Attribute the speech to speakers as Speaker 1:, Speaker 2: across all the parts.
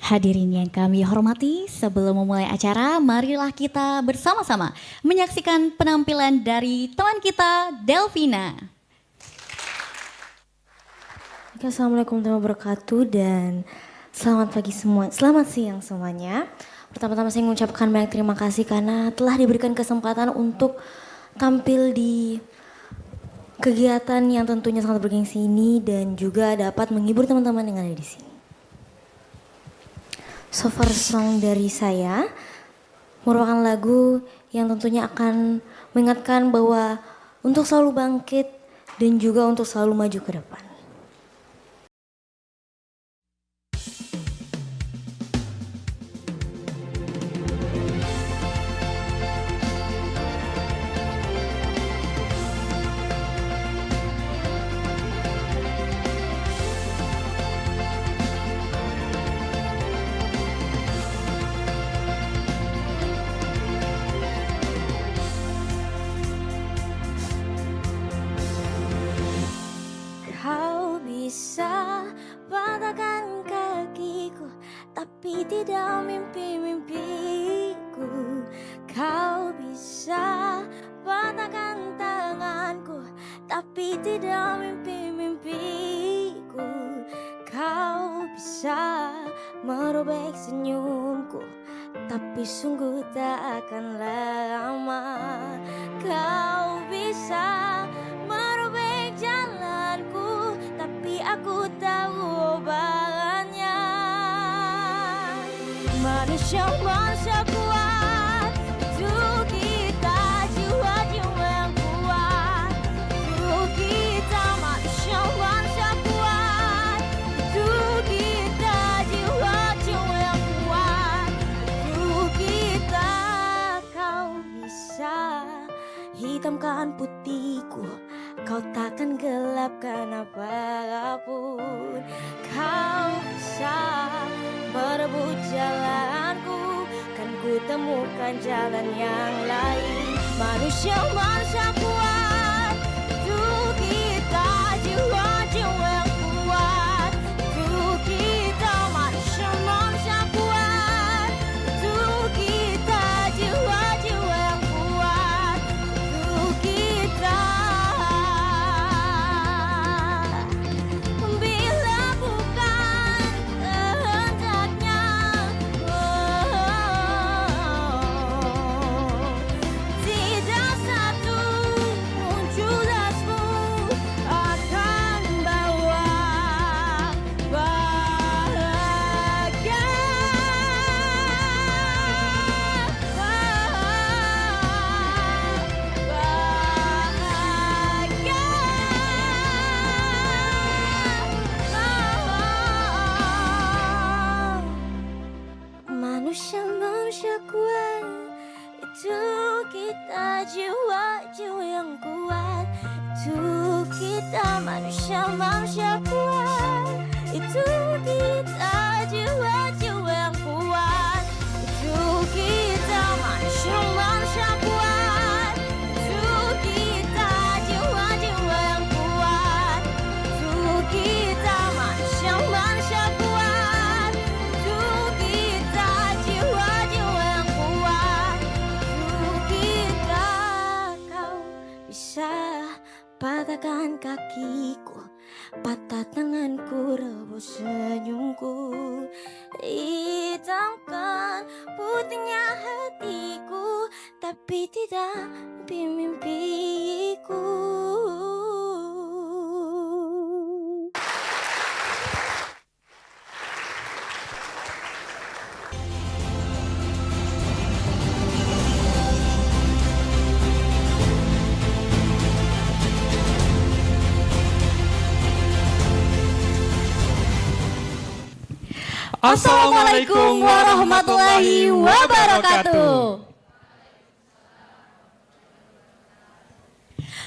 Speaker 1: Hadirin yang kami hormati, sebelum memulai acara, marilah kita bersama-sama menyaksikan penampilan dari teman kita, Delvina.
Speaker 2: Assalamualaikum warahmatullahi wabarakatuh dan selamat pagi semua, selamat siang semuanya. Pertama-tama saya mengucapkan banyak terima kasih karena telah diberikan kesempatan untuk tampil di kegiatan yang tentunya sangat bergengsi ini dan juga dapat menghibur teman-teman yang ada di sini. So far song dari saya merupakan lagu yang tentunya akan mengingatkan bahwa untuk selalu bangkit dan juga untuk selalu maju ke depan. Kau bisa patahkan kakiku, tapi tidak mimpi-mimpiku. Kau bisa patahkan tanganku, tapi tidak mimpi-mimpiku. Kau bisa merobek senyumku, tapi sungguh tak akan lama. Kau bisa merobek jalanku, tapi aku tahu obatnya. Manusia kuat, untuk kita jiwa-jiwa yang kuat. Untuk kita manusia kuat, untuk kita jiwa-jiwa yang kuat. Untuk kita kau bisa hitamkan putihku, kau takkan gelapkan apapun. Kau bisa merebut jalanku, kan ku temukan jalan yang lain. Manusia kuat, untuk kita jiwa-jiwa yang kuat. Untuk kita manusia kuat, untuk kita jiwa-jiwa yang kuat. Untuk kita bila bukan kehendaknya, tidak satu pun jelasmu akan bawa bahagia. Manusia kuat, itu kita jiwa-jiwa yang kuat. Itu kita manusia kuat, itu kita jiwa-jiwa yang kuat. Itu kita manusia kuat, itu kita jiwa-jiwa yang kuat. Itu kita manusia kuat, itu kita jiwa-jiwa yang kuat. Itu kita kau bisa patahkan kakiku, patah tanganku, rebus senyumku. Hitamkan putihnya hatiku, tapi tidak mimpi-mimpiku.
Speaker 1: Assalamualaikum warahmatullahi wabarakatuh.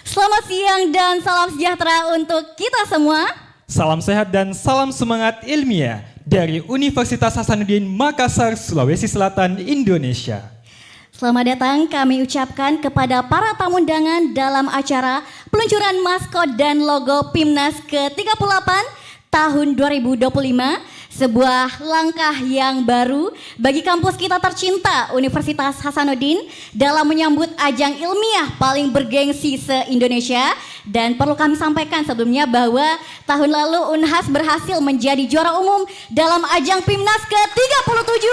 Speaker 1: Selamat siang dan salam sejahtera untuk kita semua.
Speaker 3: Salam sehat dan salam semangat ilmiah dari Universitas Hasanuddin Makassar, Sulawesi Selatan, Indonesia.
Speaker 1: Selamat datang kami ucapkan kepada para tamu undangan dalam acara peluncuran maskot dan logo PIMNAS ke-38 tahun 2025 sebuah langkah yang baru bagi kampus kita tercinta Universitas Hasanuddin dalam menyambut ajang ilmiah paling bergengsi se-Indonesia. Dan perlu kami sampaikan sebelumnya bahwa tahun lalu Unhas berhasil menjadi juara umum dalam ajang PIMNAS ke-37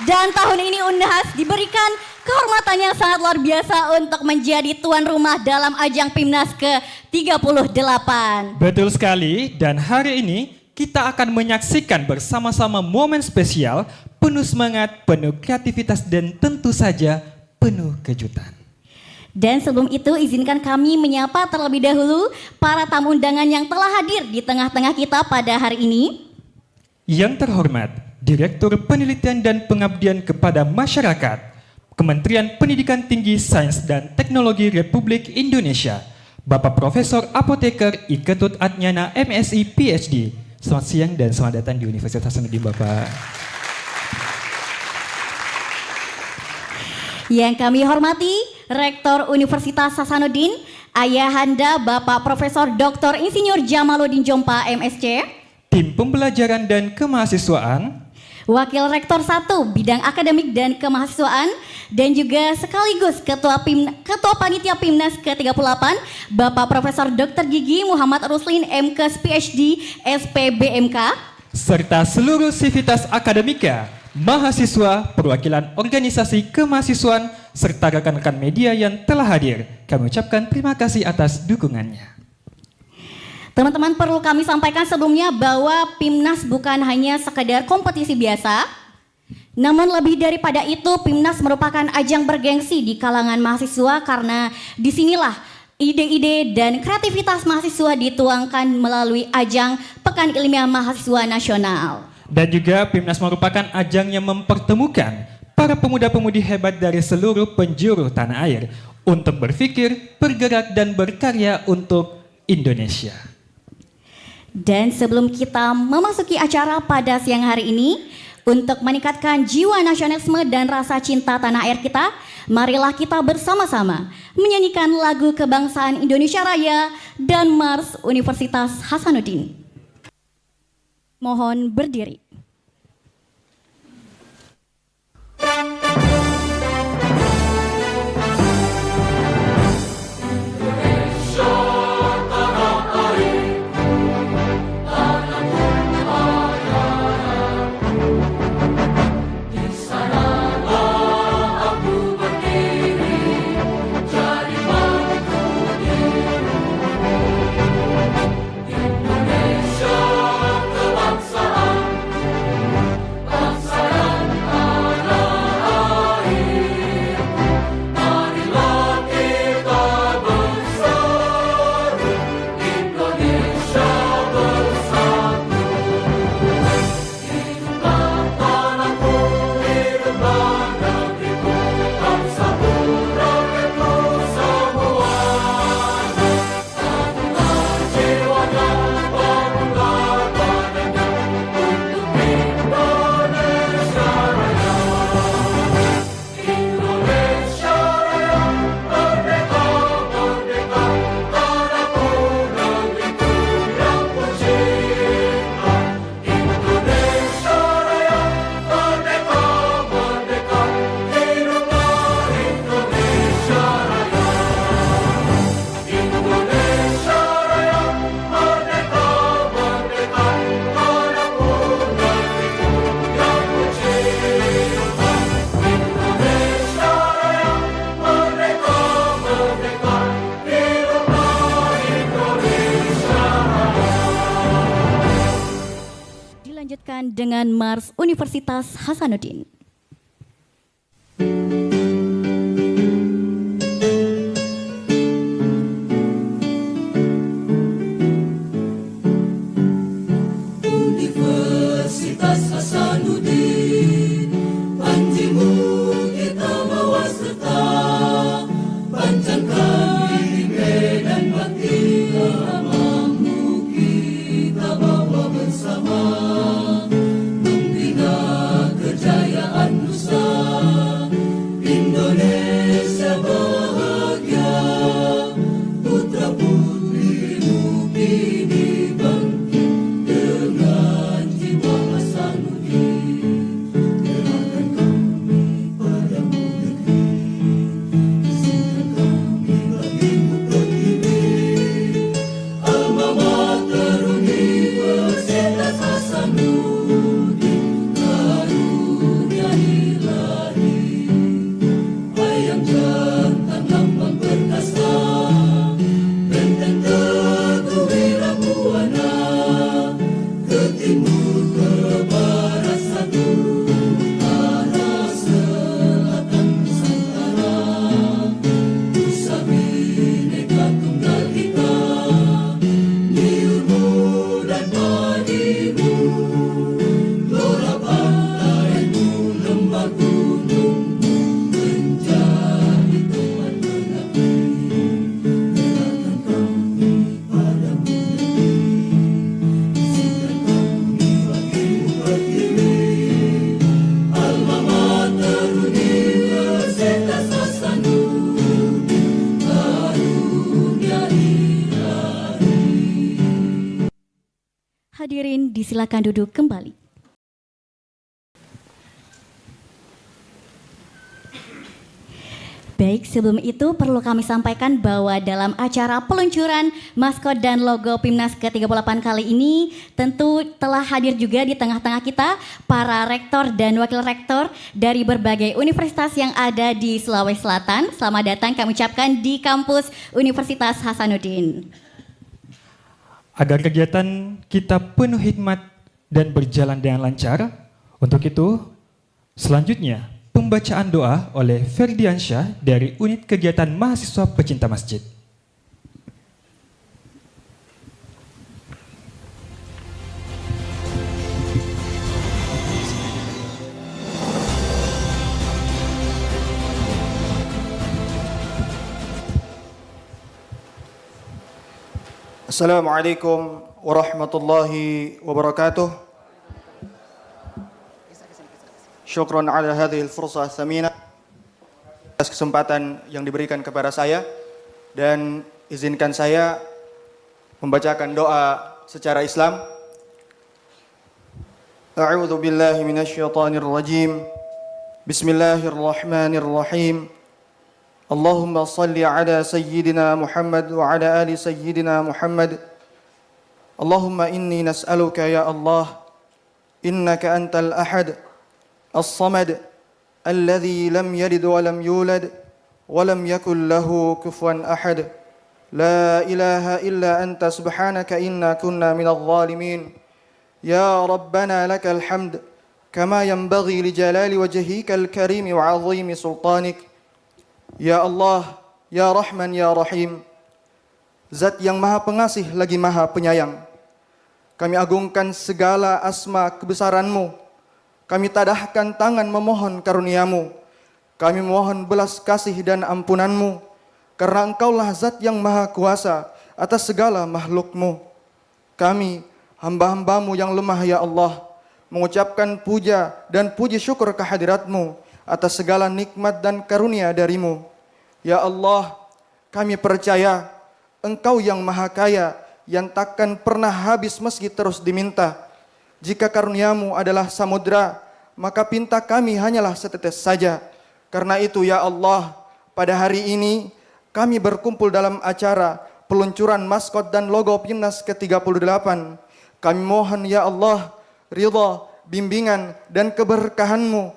Speaker 1: dan tahun ini Unhas diberikan kehormatan yang sangat luar biasa untuk menjadi tuan rumah dalam ajang PIMNAS ke-38.
Speaker 3: Betul sekali, dan hari ini kita akan menyaksikan bersama-sama momen spesial penuh semangat, penuh kreativitas, dan tentu saja penuh kejutan.
Speaker 1: Dan sebelum itu izinkan kami menyapa terlebih dahulu para tamu undangan yang telah hadir di tengah-tengah kita pada hari ini.
Speaker 3: Yang terhormat, Direktur Penelitian dan Pengabdian kepada Masyarakat, Kementerian Pendidikan Tinggi, Sains dan Teknologi Republik Indonesia, Bapak Profesor Apoteker I. Ketut Adnyana MSI PhD. Selamat siang dan selamat datang di Universitas Hasanuddin, Bapak.
Speaker 1: Yang kami hormati Rektor Universitas Hasanuddin, Ayahanda Bapak Profesor Dr. Insinyur Jamaluddin Jompa MSc.
Speaker 3: Tim Pembelajaran dan Kemahasiswaan,
Speaker 1: Wakil Rektor 1 Bidang Akademik dan Kemahasiswaan, dan juga sekaligus Ketua Panitia PIMNAS ke-38 Bapak Profesor Dr. Gigi Muhammad Ruslin MKes PhD SPBMK,
Speaker 3: serta seluruh sivitas akademika, mahasiswa, perwakilan organisasi kemahasiswaan, serta rekan-rekan media yang telah hadir. Kami ucapkan terima kasih atas dukungannya.
Speaker 1: Teman-teman, perlu kami sampaikan sebelumnya bahwa PIMNAS bukan hanya sekedar kompetisi biasa, namun lebih daripada itu PIMNAS merupakan ajang bergengsi di kalangan mahasiswa karena disinilah ide-ide dan kreativitas mahasiswa dituangkan melalui ajang Pekan Ilmiah Mahasiswa Nasional.
Speaker 3: Dan juga PIMNAS merupakan ajang yang mempertemukan para pemuda-pemudi hebat dari seluruh penjuru tanah air untuk berpikir, bergerak, dan berkarya untuk Indonesia.
Speaker 1: Dan sebelum kita memasuki acara pada siang hari ini, untuk meningkatkan jiwa nasionalisme dan rasa cinta tanah air kita, marilah kita bersama-sama menyanyikan lagu kebangsaan Indonesia Raya dan Mars Universitas Hasanuddin. Mohon berdiri. Dengan Mars Universitas Hasanuddin.
Speaker 4: Universitas Hasanuddin, panjimu kita bawa serta, panjangkan diri dan bakti amamu kita bawa bersama. Kejayaan Nusa
Speaker 1: Hadirin disilakan duduk kembali. Baik, sebelum itu perlu kami sampaikan bahwa dalam acara peluncuran maskot dan logo PIMNAS ke-38 kali ini tentu telah hadir juga di tengah-tengah kita para rektor dan wakil rektor dari berbagai universitas yang ada di Sulawesi Selatan. Selamat datang kami ucapkan di kampus Universitas Hasanuddin.
Speaker 3: Agar kegiatan kita penuh hikmat dan berjalan dengan lancar, untuk itu selanjutnya pembacaan doa oleh Ferdiansyah dari Unit Kegiatan Mahasiswa Pecinta Masjid.
Speaker 5: Assalamualaikum warahmatullahi wabarakatuh. Syukran ala hadhil fursah thamina, atas kesempatan yang diberikan kepada saya, dan izinkan saya membacakan doa secara Islam. A'udzu billahi minasyaitonir rajim. Bismillahirrahmanirrahim. Allahumma salli ala sayyidina Muhammad wa ala ali sayyidina Muhammad. Allahumma inni nas'aluka ya Allah, innaka antal ahad الصمد الذي لم يلد ولم يولد ولم يكن له كفوا أحد لا إله إلا أنت سبحانك إنا كنا من الظالمين يا ربنا لك الحمد كما ينبغي لجلال وجهك الكريم وعظيم سلطانك يا الله يا رحمن يا رحيم. Zat yang maha pengasih lagi maha penyayang, kami agungkan segala asma kebesaran-Mu. Kami tadahkan tangan memohon karunia-Mu. Kami mohon belas kasih dan ampunan-Mu, karena Engkaulah zat yang maha kuasa atas segala makhluk-Mu. Kami, hamba-hamba-Mu yang lemah ya Allah, mengucapkan puja dan puji syukur kehadirat-Mu atas segala nikmat dan karunia dari-Mu. Ya Allah, kami percaya Engkau yang maha kaya, yang takkan pernah habis meski terus diminta. Jika karunia-Mu adalah samudra, maka pinta kami hanyalah setetes saja. Karena itu ya Allah, pada hari ini kami berkumpul dalam acara peluncuran maskot dan logo PIMNAS ke-38. Kami mohon ya Allah, ridha, bimbingan dan keberkahan-Mu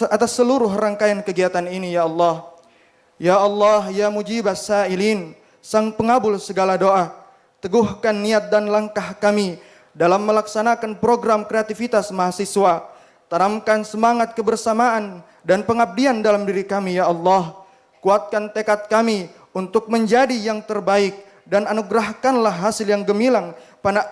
Speaker 5: atas seluruh rangkaian kegiatan ini ya Allah. Ya Allah, ya mujibas sa'ilin, sang pengabul segala doa, teguhkan niat dan langkah kami dalam melaksanakan program kreativitas mahasiswa. Tanamkan semangat kebersamaan dan pengabdian dalam diri kami ya Allah. Kuatkan tekad kami untuk menjadi yang terbaik, dan anugerahkanlah hasil yang gemilang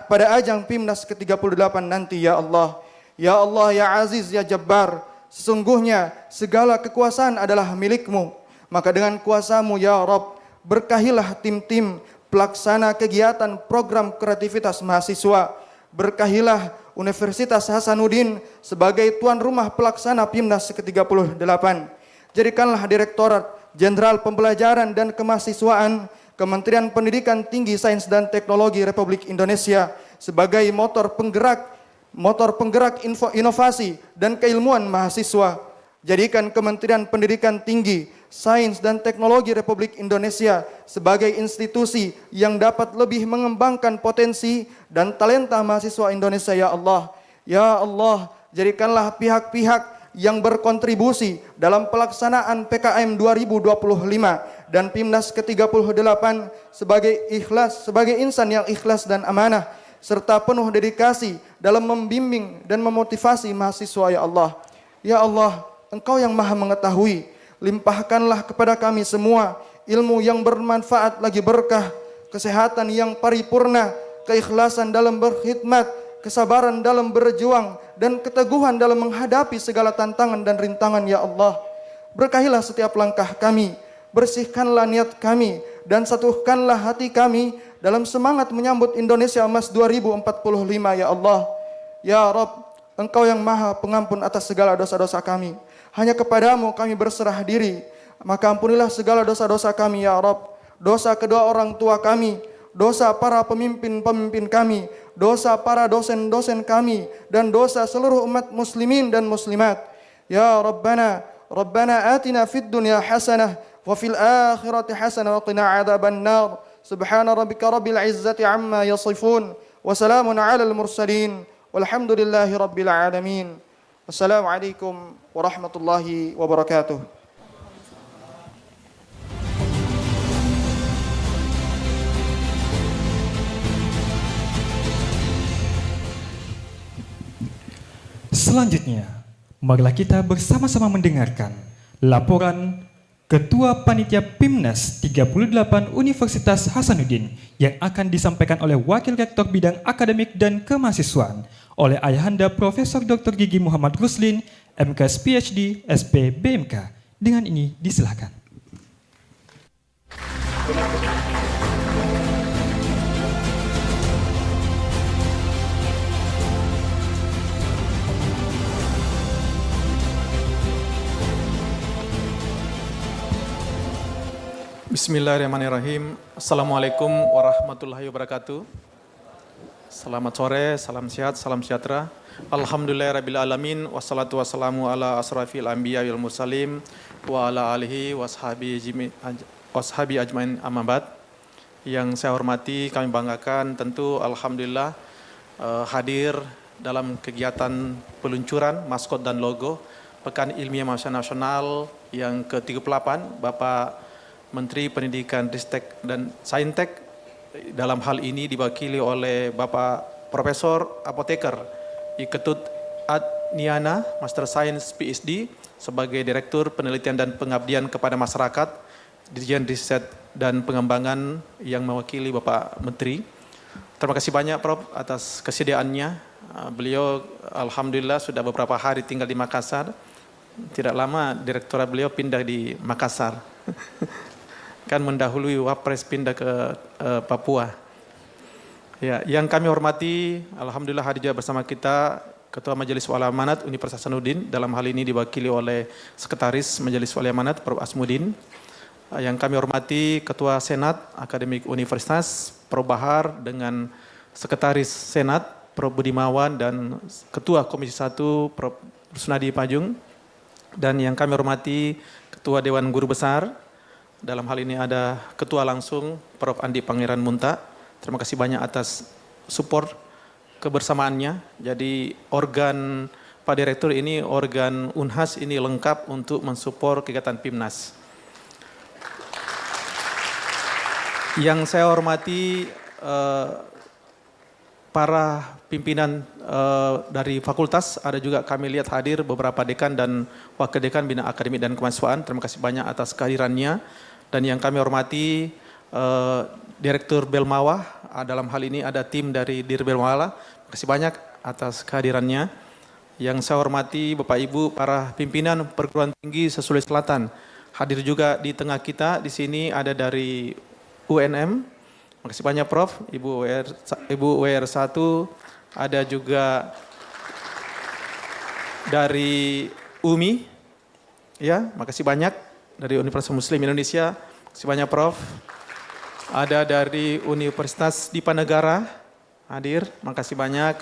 Speaker 5: pada ajang PIMNAS ke-38 nanti ya Allah. Ya Allah, ya Aziz, ya Jabbar, sesungguhnya segala kekuasaan adalah milik-Mu. Maka dengan kuasa-Mu ya Rabb, berkahilah tim-tim pelaksana kegiatan program kreativitas mahasiswa. Berkahilah Universitas Hasanuddin sebagai tuan rumah pelaksana PIMNAS ke-38. Jadikanlah Direktorat Jenderal Pembelajaran dan Kemahasiswaan Kementerian Pendidikan Tinggi Sains dan Teknologi Republik Indonesia sebagai motor penggerak inovasi dan keilmuan mahasiswa. Jadikan Kementerian Pendidikan Tinggi, Sains dan Teknologi Republik Indonesia sebagai institusi yang dapat lebih mengembangkan potensi dan talenta mahasiswa Indonesia ya Allah. Ya Allah, jadikanlah pihak-pihak yang berkontribusi dalam pelaksanaan PKM 2025 dan PIMNAS ke-38 sebagai insan yang ikhlas dan amanah, serta penuh dedikasi dalam membimbing dan memotivasi mahasiswa ya Allah. Ya Allah, Engkau yang maha mengetahui, limpahkanlah kepada kami semua ilmu yang bermanfaat lagi berkah, kesehatan yang paripurna, keikhlasan dalam berkhidmat, kesabaran dalam berjuang, dan keteguhan dalam menghadapi segala tantangan dan rintangan ya Allah. Berkahilah setiap langkah kami, bersihkanlah niat kami, dan satukanlah hati kami dalam semangat menyambut Indonesia Emas 2045 ya Allah. Ya Rabb, Engkau yang maha pengampun atas segala dosa-dosa kami. Hanya kepadamu kami berserah diri, maka ampunilah segala dosa-dosa kami ya Rabb. Dosa kedua orang tua kami, dosa para pemimpin-pemimpin kami, dosa para dosen-dosen kami, dan dosa seluruh umat muslimin dan muslimat. Ya Rabbana, Rabbana atina fid dunya hasanah, wa fil akhirati hasanah, wa qina adzaban nar. Subhana rabbika rabbil izzati amma yasifun, wa salamun alal mursalin, walhamdulillahi rabbil alamin. Wassalamualaikum warahmatullahi wabarakatuh.
Speaker 3: Selanjutnya, marilah kita bersama-sama mendengarkan laporan Ketua Panitia PIMNAS 38 Universitas Hasanuddin yang akan disampaikan oleh Wakil Rektor Bidang Akademik dan Kemahasiswaan oleh Ayahanda Profesor Dr. Gigi Muhammad Ruslin, MKes PhD, SP, BMK. Dengan ini disilakan.
Speaker 6: Bismillahirrahmanirrahim. Assalamualaikum warahmatullahi wabarakatuh. Selamat sore, salam sehat, salam sejahtera. Alhamdulillahirrabbilalamin. Wassalatu wassalamu ala asrafil anbiya wal mursalim wa ala alihi washabi ajmain amma ba'd. Yang saya hormati, kami banggakan tentu alhamdulillah hadir dalam kegiatan peluncuran maskot dan logo Pekan Ilmiah Mahasiswa Nasional yang ke-38 Bapak Menteri Pendidikan, Ristek dan Saintek, dalam hal ini diwakili oleh Bapak Profesor Apoteker Iketut Adniana, Master Science PhD, sebagai Direktur Penelitian dan Pengabdian kepada Masyarakat, Dirjen Riset dan Pengembangan yang mewakili Bapak Menteri. Terima kasih banyak Prof atas kesediaannya. Beliau alhamdulillah sudah beberapa hari tinggal di Makassar. Tidak lama direktorat beliau pindah di Makassar. Kan mendahului Wapres pindah ke Papua. Ya, yang kami hormati, alhamdulillah hadir bersama kita Ketua Majelis Wali Amanat Universitas Hasanuddin, dalam hal ini diwakili oleh Sekretaris Majelis Wali Amanat Prof Asmudin. Yang kami hormati Ketua Senat Akademik Universitas Prof Bahar dengan Sekretaris Senat Prof Budimawan dan Ketua Komisi 1 Prof Rusnadi Pajung. Dan yang kami hormati Ketua Dewan Guru Besar. Dalam hal ini ada Ketua langsung Prof Andi Pangeran Munta. Terima kasih banyak atas support kebersamaannya. Jadi organ Pak Direktur ini, organ Unhas ini lengkap untuk mensupport kegiatan PIMNAS. Yang saya hormati para pimpinan dari fakultas, ada juga kami lihat hadir beberapa dekan dan wakil dekan bidang akademik dan kemahasiswaan. Terima kasih banyak atas kehadirannya. Dan yang kami hormati Direktur Belmawah, dalam hal ini ada tim dari Dir Belmawah. Terima kasih banyak atas kehadirannya. Yang saya hormati Bapak Ibu para pimpinan perguruan tinggi se-Sulawesi Selatan. Hadir juga di tengah kita, di sini ada dari UNM. Terima kasih banyak Prof, Ibu WR1, ada juga dari UMI. Ya, makasih banyak. Dari Universitas Muslim Indonesia, terima kasih banyak Prof. Ada dari Universitas Dipanegara, hadir, makasih banyak.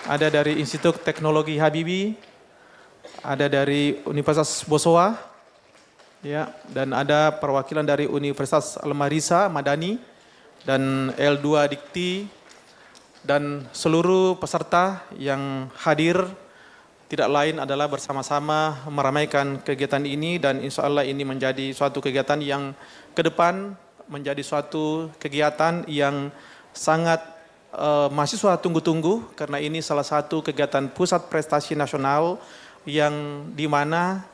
Speaker 6: Ada dari Institut Teknologi Habibie, ada dari Universitas Bosowa, ya, dan ada perwakilan dari Universitas Al-Marisa Madani dan L2 Dikti, dan seluruh peserta yang hadir. Tidak lain adalah bersama-sama meramaikan kegiatan ini, dan insya Allah ini menjadi suatu kegiatan yang ke depan menjadi suatu kegiatan yang sangat mahasiswa tunggu-tunggu, karena ini salah satu kegiatan pusat prestasi nasional yang dimana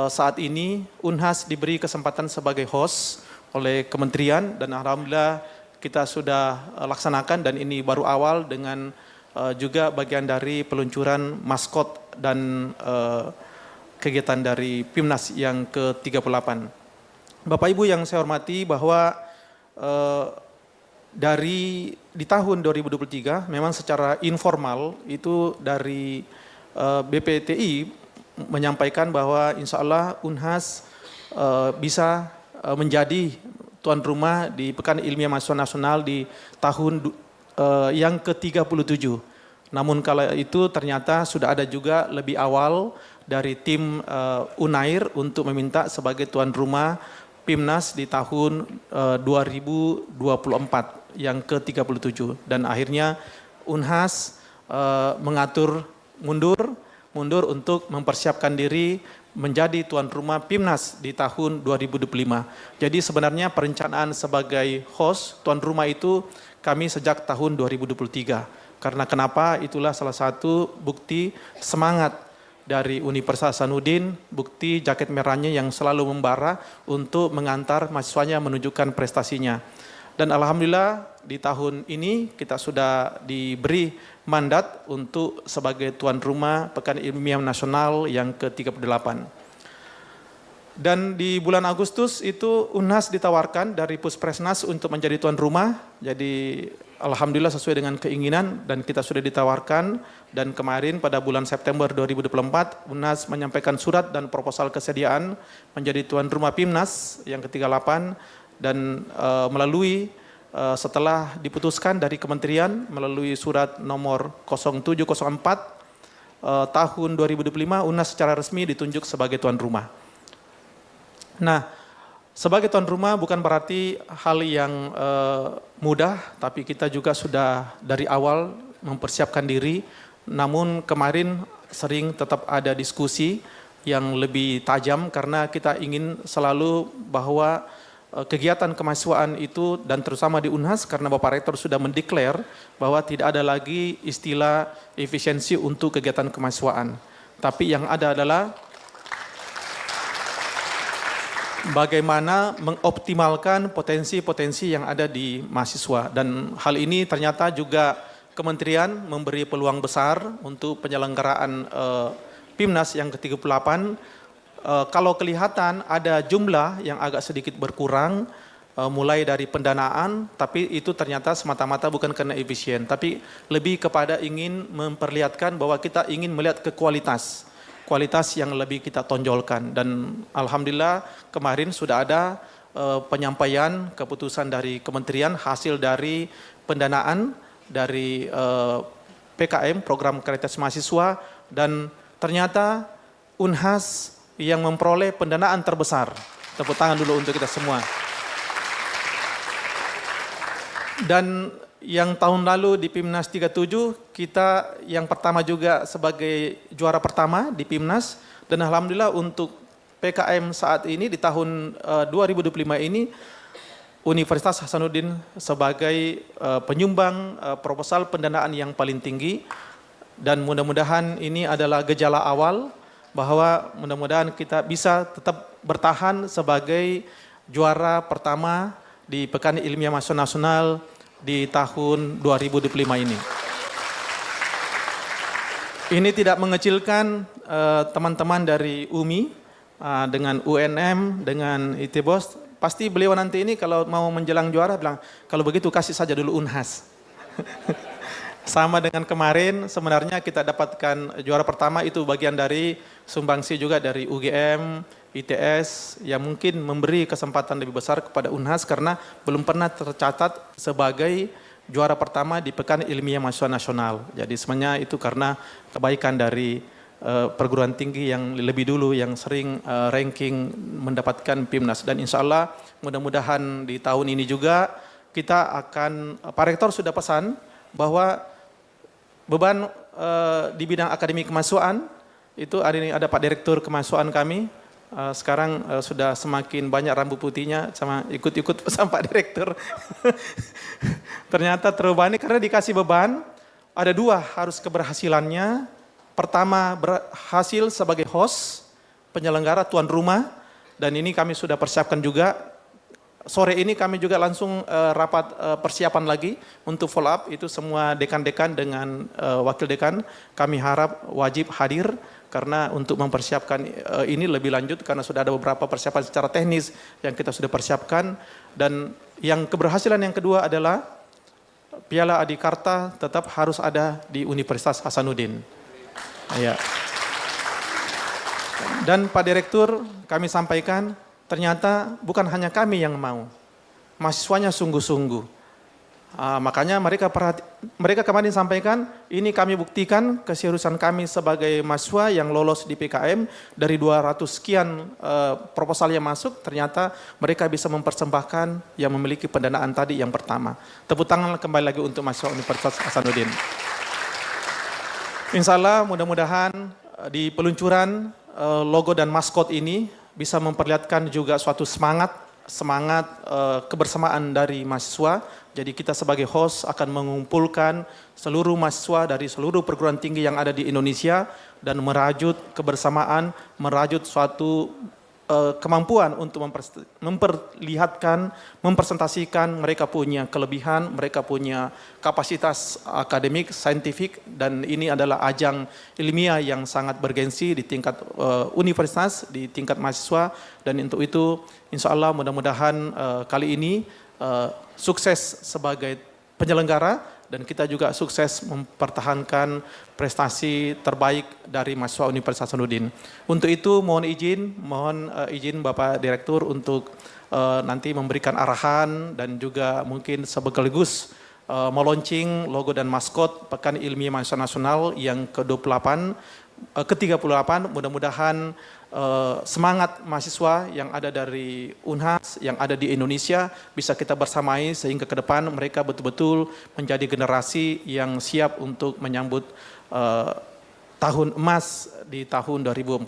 Speaker 6: saat ini Unhas diberi kesempatan sebagai host oleh kementerian, dan alhamdulillah kita sudah laksanakan, dan ini baru awal dengan juga bagian dari peluncuran maskot dan kegiatan dari PIMNAS yang ke-38. Bapak Ibu yang saya hormati, bahwa di tahun 2023 memang secara informal itu dari BPTI menyampaikan bahwa insya Allah Unhas bisa menjadi tuan rumah di Pekan Ilmiah Mahasiswa Nasional di tahun yang ke-37. Namun kala itu ternyata sudah ada juga lebih awal dari tim Unair untuk meminta sebagai tuan rumah PIMNAS di tahun 2024 yang ke-37. Dan akhirnya Unhas mengatur mundur untuk mempersiapkan diri menjadi tuan rumah PIMNAS di tahun 2025. Jadi sebenarnya perencanaan sebagai host tuan rumah itu kami sejak tahun 2023. Karena kenapa? Itulah salah satu bukti semangat dari Universitas Hasanuddin, bukti jaket merahnya yang selalu membara untuk mengantar mahasiswanya menunjukkan prestasinya. Dan alhamdulillah di tahun ini kita sudah diberi mandat untuk sebagai tuan rumah Pekan Ilmiah Nasional yang ke-38. Dan di bulan Agustus itu Unhas ditawarkan dari Puspresnas untuk menjadi tuan rumah. Jadi alhamdulillah sesuai dengan keinginan dan kita sudah ditawarkan. Dan kemarin pada bulan September 2024 Unhas menyampaikan surat dan proposal kesediaan menjadi tuan rumah PIMNAS yang ke-38 dan melalui setelah diputuskan dari kementerian melalui surat nomor 0704 tahun 2025 Unhas secara resmi ditunjuk sebagai tuan rumah. Nah, sebagai tuan rumah bukan berarti hal yang mudah, tapi kita juga sudah dari awal mempersiapkan diri. Namun kemarin sering tetap ada diskusi yang lebih tajam karena kita ingin selalu bahwa kegiatan kemahasiswaan itu dan terutama di Unhas karena Bapak Rektor sudah mendeklar bahwa tidak ada lagi istilah efisiensi untuk kegiatan kemahasiswaan. Tapi yang ada adalah bagaimana mengoptimalkan potensi-potensi yang ada di mahasiswa. Dan hal ini ternyata juga kementerian memberi peluang besar untuk penyelenggaraan PIMNAS yang ke-38. Kalau kelihatan ada jumlah yang agak sedikit berkurang, mulai dari pendanaan, tapi itu ternyata semata-mata bukan karena efisien, tapi lebih kepada ingin memperlihatkan bahwa kita ingin melihat ke kualitas yang lebih kita tonjolkan. Dan alhamdulillah kemarin sudah ada penyampaian keputusan dari kementerian hasil dari pendanaan dari PKM program kreativitas mahasiswa dan ternyata Unhas yang memperoleh pendanaan terbesar. Tepuk tangan dulu untuk kita semua. Dan yang tahun lalu di PIMNAS 37 kita yang pertama juga sebagai juara pertama di PIMNAS dan alhamdulillah untuk PKM saat ini di tahun 2025 ini Universitas Hasanuddin sebagai penyumbang proposal pendanaan yang paling tinggi dan mudah-mudahan ini adalah gejala awal bahwa mudah-mudahan kita bisa tetap bertahan sebagai juara pertama di Pekan Ilmiah Mahasiswa Nasional di tahun 2025 ini. Ini tidak mengecilkan teman-teman dari UMI dengan UNM, dengan ITBOS. Pasti beliau nanti ini kalau mau menjelang juara bilang, kalau begitu kasih saja dulu Unhas. Sama dengan kemarin sebenarnya kita dapatkan juara pertama itu bagian dari sumbangsi juga dari UGM, ITS yang mungkin memberi kesempatan lebih besar kepada Unhas karena belum pernah tercatat sebagai juara pertama di Pekan Ilmiah Mahasiswa Nasional. Jadi sebenarnya itu karena kebaikan dari perguruan tinggi yang lebih dulu yang sering ranking mendapatkan PIMNAS. Dan insya Allah mudah-mudahan di tahun ini juga kita akan, Pak Rektor sudah pesan bahwa beban di bidang akademik kemahasiswaan itu ada Pak Direktur Kemahasiswaan kami, sekarang sudah semakin banyak rambut putihnya sama ikut-ikut pesan Pak Direktur. Ternyata terbebani karena dikasih beban, ada dua harus keberhasilannya. Pertama berhasil sebagai host, penyelenggara tuan rumah, dan ini kami sudah persiapkan juga. Sore ini kami juga langsung rapat persiapan lagi untuk follow up itu semua dekan-dekan dengan wakil dekan. Kami harap wajib hadir karena untuk mempersiapkan ini lebih lanjut karena sudah ada beberapa persiapan secara teknis yang kita sudah persiapkan. Dan yang keberhasilan yang kedua adalah Piala Adikarta tetap harus ada di Universitas Hasanuddin. Ya. Dan Pak Direktur kami sampaikan ternyata bukan hanya kami yang mau, mahasiswanya sungguh-sungguh. Makanya mereka kemarin sampaikan, ini kami buktikan keseriusan kami sebagai mahasiswa yang lolos di PKM dari 200 sekian proposal yang masuk, ternyata mereka bisa mempersembahkan yang memiliki pendanaan tadi yang pertama. Tepuk tangan kembali lagi untuk mahasiswa Universitas Hasanuddin. Insya Allah mudah-mudahan di peluncuran logo dan maskot ini bisa memperlihatkan juga suatu semangat kebersamaan dari mahasiswa. Jadi kita sebagai host akan mengumpulkan seluruh mahasiswa dari seluruh perguruan tinggi yang ada di Indonesia dan merajut kebersamaan, merajut suatu kemampuan untuk memperlihatkan, mempresentasikan mereka punya kelebihan, mereka punya kapasitas akademik, saintifik, dan ini adalah ajang ilmiah yang sangat bergensi di tingkat universitas, di tingkat mahasiswa, dan untuk itu insya Allah mudah-mudahan kali ini sukses sebagai penyelenggara dan kita juga sukses mempertahankan prestasi terbaik dari mahasiswa Universitas Hasanuddin. Untuk itu mohon izin Bapak Direktur untuk nanti memberikan arahan dan juga mungkin sekaligus meluncing logo dan maskot Pekan Ilmiah Mahasiswa Nasional yang ke-38. Mudah-mudahan semangat mahasiswa yang ada dari Unhas, yang ada di Indonesia bisa kita bersamai sehingga ke depan mereka betul-betul menjadi generasi yang siap untuk menyambut tahun emas di tahun 2045.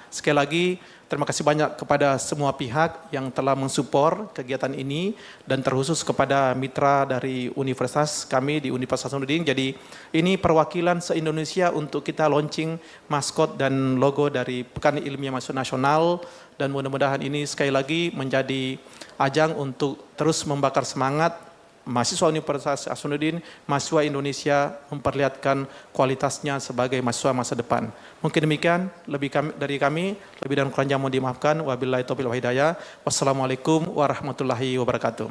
Speaker 6: Sekali lagi terima kasih banyak kepada semua pihak yang telah mensupport kegiatan ini dan terkhusus kepada mitra dari universitas kami di Universitas Hasanuddin. Jadi ini perwakilan se-Indonesia untuk kita launching maskot dan logo dari Pekan Ilmiah Mahasiswa Nasional dan mudah-mudahan ini sekali lagi menjadi ajang untuk terus membakar semangat mahasiswa Universitas Hasanuddin, mahasiswa Indonesia memperlihatkan kualitasnya sebagai mahasiswa masa depan. Mungkin demikian dari kami, lebih dan kurangnya mohon dimaafkan. Wabillahi taufiq wal hidayah. Wassalamualaikum warahmatullahi wabarakatuh.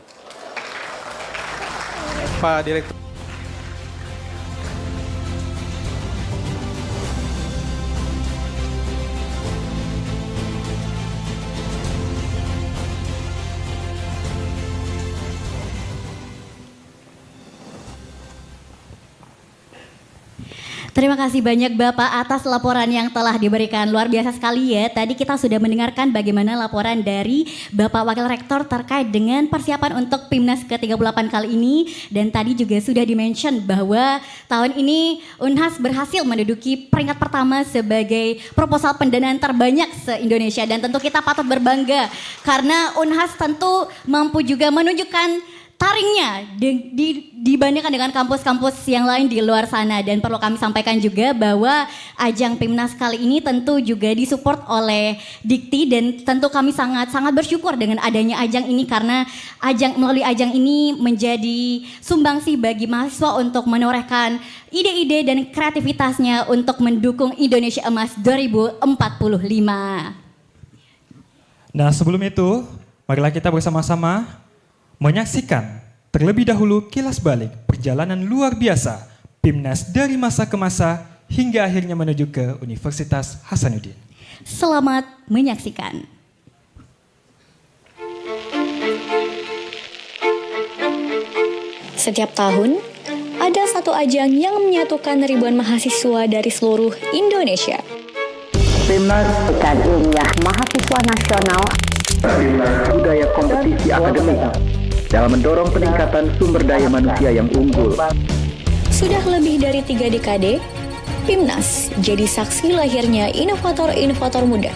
Speaker 6: Pak Direktur.
Speaker 1: Terima kasih banyak Bapak atas laporan yang telah diberikan. Luar biasa sekali ya. Tadi kita sudah mendengarkan bagaimana laporan dari Bapak Wakil Rektor terkait dengan persiapan untuk PIMNAS ke-38 kali ini. Dan tadi juga sudah di-mention bahwa tahun ini Unhas berhasil menduduki peringkat pertama sebagai proposal pendanaan terbanyak se-Indonesia. Dan tentu kita patut berbangga karena Unhas tentu mampu juga menunjukkan taringnya dibandingkan dengan kampus-kampus yang lain di luar sana. Dan perlu kami sampaikan juga bahwa ajang PIMNAS kali ini tentu juga disupport oleh Dikti dan tentu kami sangat bersyukur dengan adanya ajang ini karena melalui ajang ini menjadi sumbangsi bagi mahasiswa untuk menorehkan ide-ide dan kreativitasnya untuk mendukung Indonesia Emas 2045.
Speaker 3: Nah sebelum itu, marilah kita bersama-sama menyaksikan terlebih dahulu kilas balik perjalanan luar biasa PIMNAS dari masa ke masa hingga akhirnya menuju ke Universitas Hasanuddin.
Speaker 1: Selamat menyaksikan.
Speaker 7: Setiap tahun, ada satu ajang yang menyatukan ribuan mahasiswa dari seluruh Indonesia.
Speaker 8: PIMNAS Pekan Ilmiah Mahasiswa Nasional, budaya kompetisi akademik dalam mendorong peningkatan sumber daya manusia yang unggul.
Speaker 7: Sudah lebih dari 3 dekade, PIMNAS jadi saksi lahirnya inovator-inovator muda.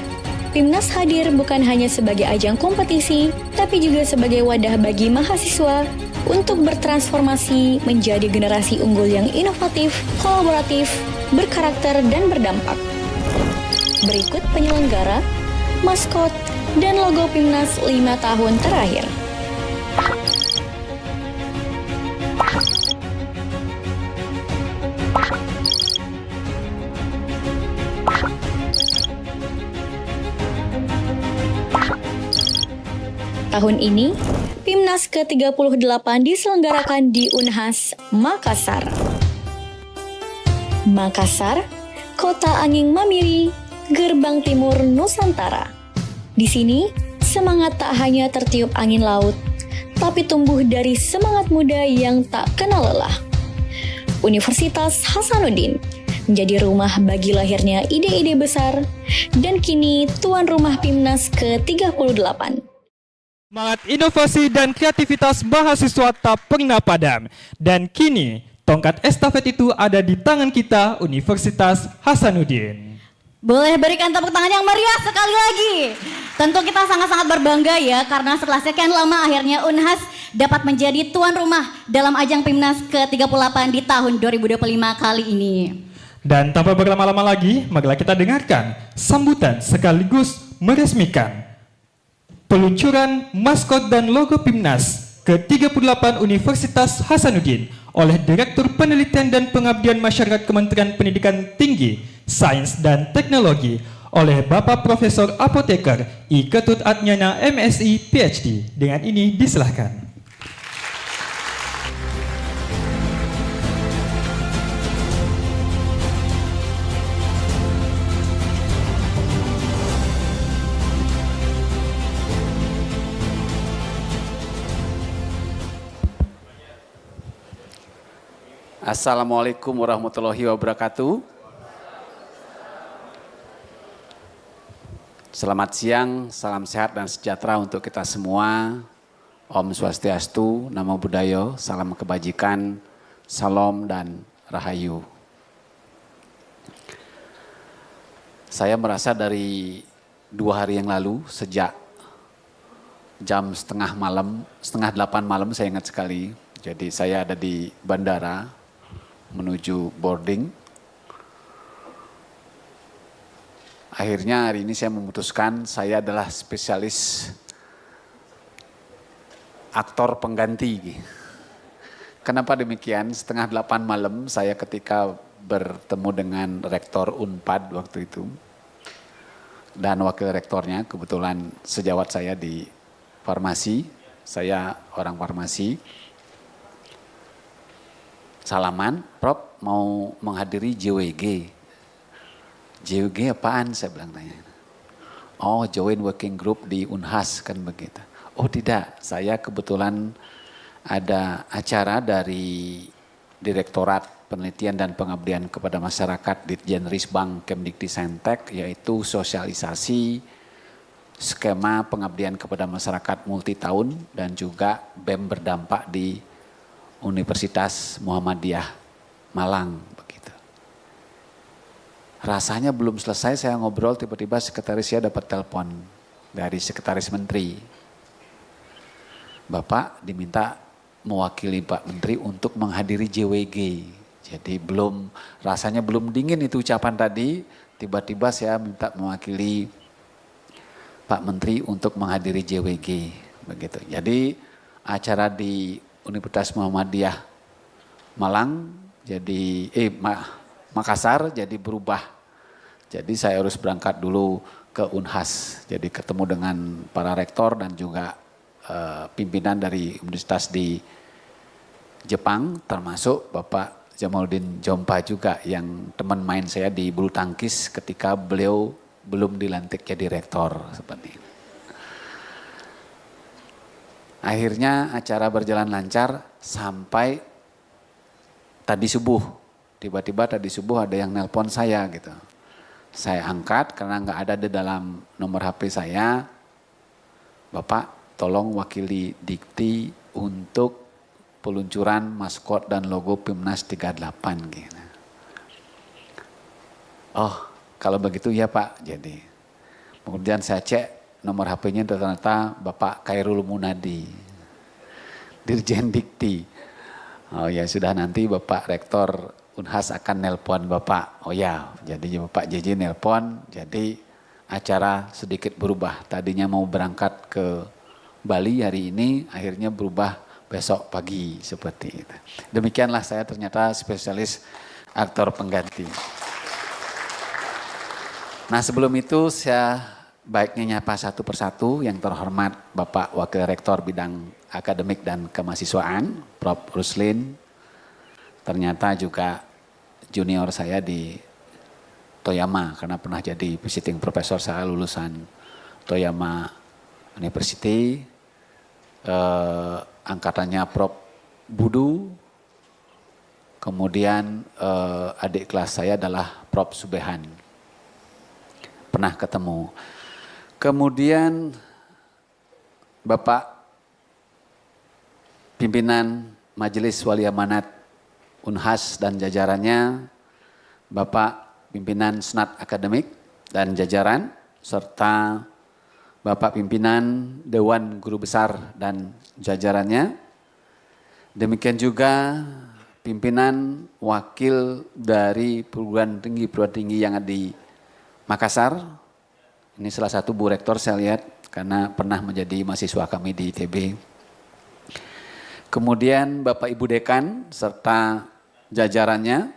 Speaker 7: PIMNAS hadir bukan hanya sebagai ajang kompetisi, tapi juga sebagai wadah bagi mahasiswa untuk bertransformasi menjadi generasi unggul yang inovatif, kolaboratif, berkarakter, dan berdampak. Berikut penyelenggara, maskot, dan logo PIMNAS 5 tahun terakhir. Tahun ini, PIMNAS ke-38 diselenggarakan di Unhas, Makassar. Makassar, Kota Angin Mamiri, Gerbang Timur Nusantara. Di sini, semangat tak hanya tertiup angin laut, tapi tumbuh dari semangat muda yang tak kenal lelah. Universitas Hasanuddin menjadi rumah bagi lahirnya ide-ide besar dan kini tuan rumah PIMNAS ke-38.
Speaker 3: Semangat inovasi dan kreativitas mahasiswa tak pernah padam. Dan kini, tongkat estafet itu ada di tangan kita, Universitas Hasanuddin.
Speaker 1: Boleh berikan tepuk tangan yang meriah sekali lagi. Tentu kita sangat-sangat berbangga ya, karena setelah sekian lama akhirnya Unhas dapat menjadi tuan rumah dalam ajang PIMNAS ke-38 di tahun 2025 kali ini.
Speaker 3: Dan tanpa berlama-lama lagi, marilah kita dengarkan sambutan sekaligus meresmikan peluncuran maskot dan logo PIMNAS ke-38 Universitas Hasanuddin oleh Direktur Penelitian dan Pengabdian Masyarakat Kementerian Pendidikan Tinggi, Sains dan Teknologi oleh Bapak Profesor Apoteker I. Ketut Adnyana MSI PhD. Dengan ini disilahkan.
Speaker 9: Assalamualaikum warahmatullahi wabarakatuh. Selamat siang, salam sehat dan sejahtera untuk kita semua. Om Swastiastu, Namo Buddhaya, salam kebajikan, salam dan rahayu. Saya merasa dari 2 hari yang lalu, sejak jam setengah 8 malam saya ingat sekali. Jadi saya ada di bandara menuju boarding. Akhirnya hari ini saya memutuskan saya adalah spesialis aktor pengganti. Kenapa demikian? Setengah 8 malam saya ketika bertemu dengan rektor Unpad waktu itu dan wakil rektornya, kebetulan sejawat saya di farmasi, saya orang farmasi. Salaman, Prof mau menghadiri JWG. JWG apaan? Saya bilang tanya. Oh, join working group di Unhas, kan begitu. Oh tidak, saya kebetulan ada acara dari Direktorat Penelitian dan Pengabdian kepada Masyarakat Ditjen Risbang Kemdikti-Saintek, yaitu sosialisasi skema pengabdian kepada masyarakat multitahun dan juga BEM berdampak di Universitas Muhammadiyah Malang begitu. Rasanya belum selesai saya ngobrol, tiba-tiba sekretaris saya dapat telepon dari sekretaris menteri. Bapak diminta mewakili Pak Menteri untuk menghadiri JWG. Jadi rasanya belum dingin itu ucapan tadi, tiba-tiba saya minta mewakili Pak Menteri untuk menghadiri JWG begitu. Jadi acara di Universitas Muhammadiyah Malang Makassar jadi berubah. Jadi saya harus berangkat dulu ke Unhas. Jadi ketemu dengan para rektor dan juga pimpinan dari universitas di Jepang, termasuk Bapak Jamaluddin Jompa juga yang teman main saya di bulu tangkis ketika beliau belum dilantik jadi rektor seperti ini. Akhirnya acara berjalan lancar sampai tadi subuh. Tiba-tiba tadi subuh ada yang nelpon saya gitu. Saya angkat karena nggak ada di dalam nomor HP saya. Bapak tolong wakili Dikti untuk peluncuran maskot dan logo PIMNAS 38 gitu. Oh kalau begitu ya Pak. Jadi kemudian saya cek. Nomor HP-nya ternyata Bapak Khairul Munadi, Dirjen Dikti. Oh ya sudah, nanti Bapak Rektor Unhas akan nelpon Bapak. Oh ya, jadi Bapak JJ nelpon, jadi acara sedikit berubah. Tadinya mau berangkat ke Bali hari ini, akhirnya berubah besok pagi seperti itu. Demikianlah saya ternyata spesialis aktor pengganti. Nah sebelum itu saya baiknya nyapa satu persatu. Yang terhormat Bapak Wakil Rektor Bidang Akademik dan Kemahasiswaan, Prof. Ruslin. Ternyata juga junior saya di Toyama, karena pernah jadi visiting professor saya lulusan Toyama University. angkatannya Prof. Budu, kemudian adik kelas saya adalah Prof. Subehan. Pernah ketemu. Kemudian Bapak pimpinan Majelis Wali Amanat Unhas dan jajarannya, Bapak pimpinan Senat Akademik dan jajaran, serta Bapak pimpinan Dewan Guru Besar dan jajarannya. Demikian juga pimpinan wakil dari perguruan tinggi yang ada di Makassar. Ini salah satu Bu Rektor saya lihat karena pernah menjadi mahasiswa kami di ITB. Kemudian Bapak Ibu Dekan serta jajarannya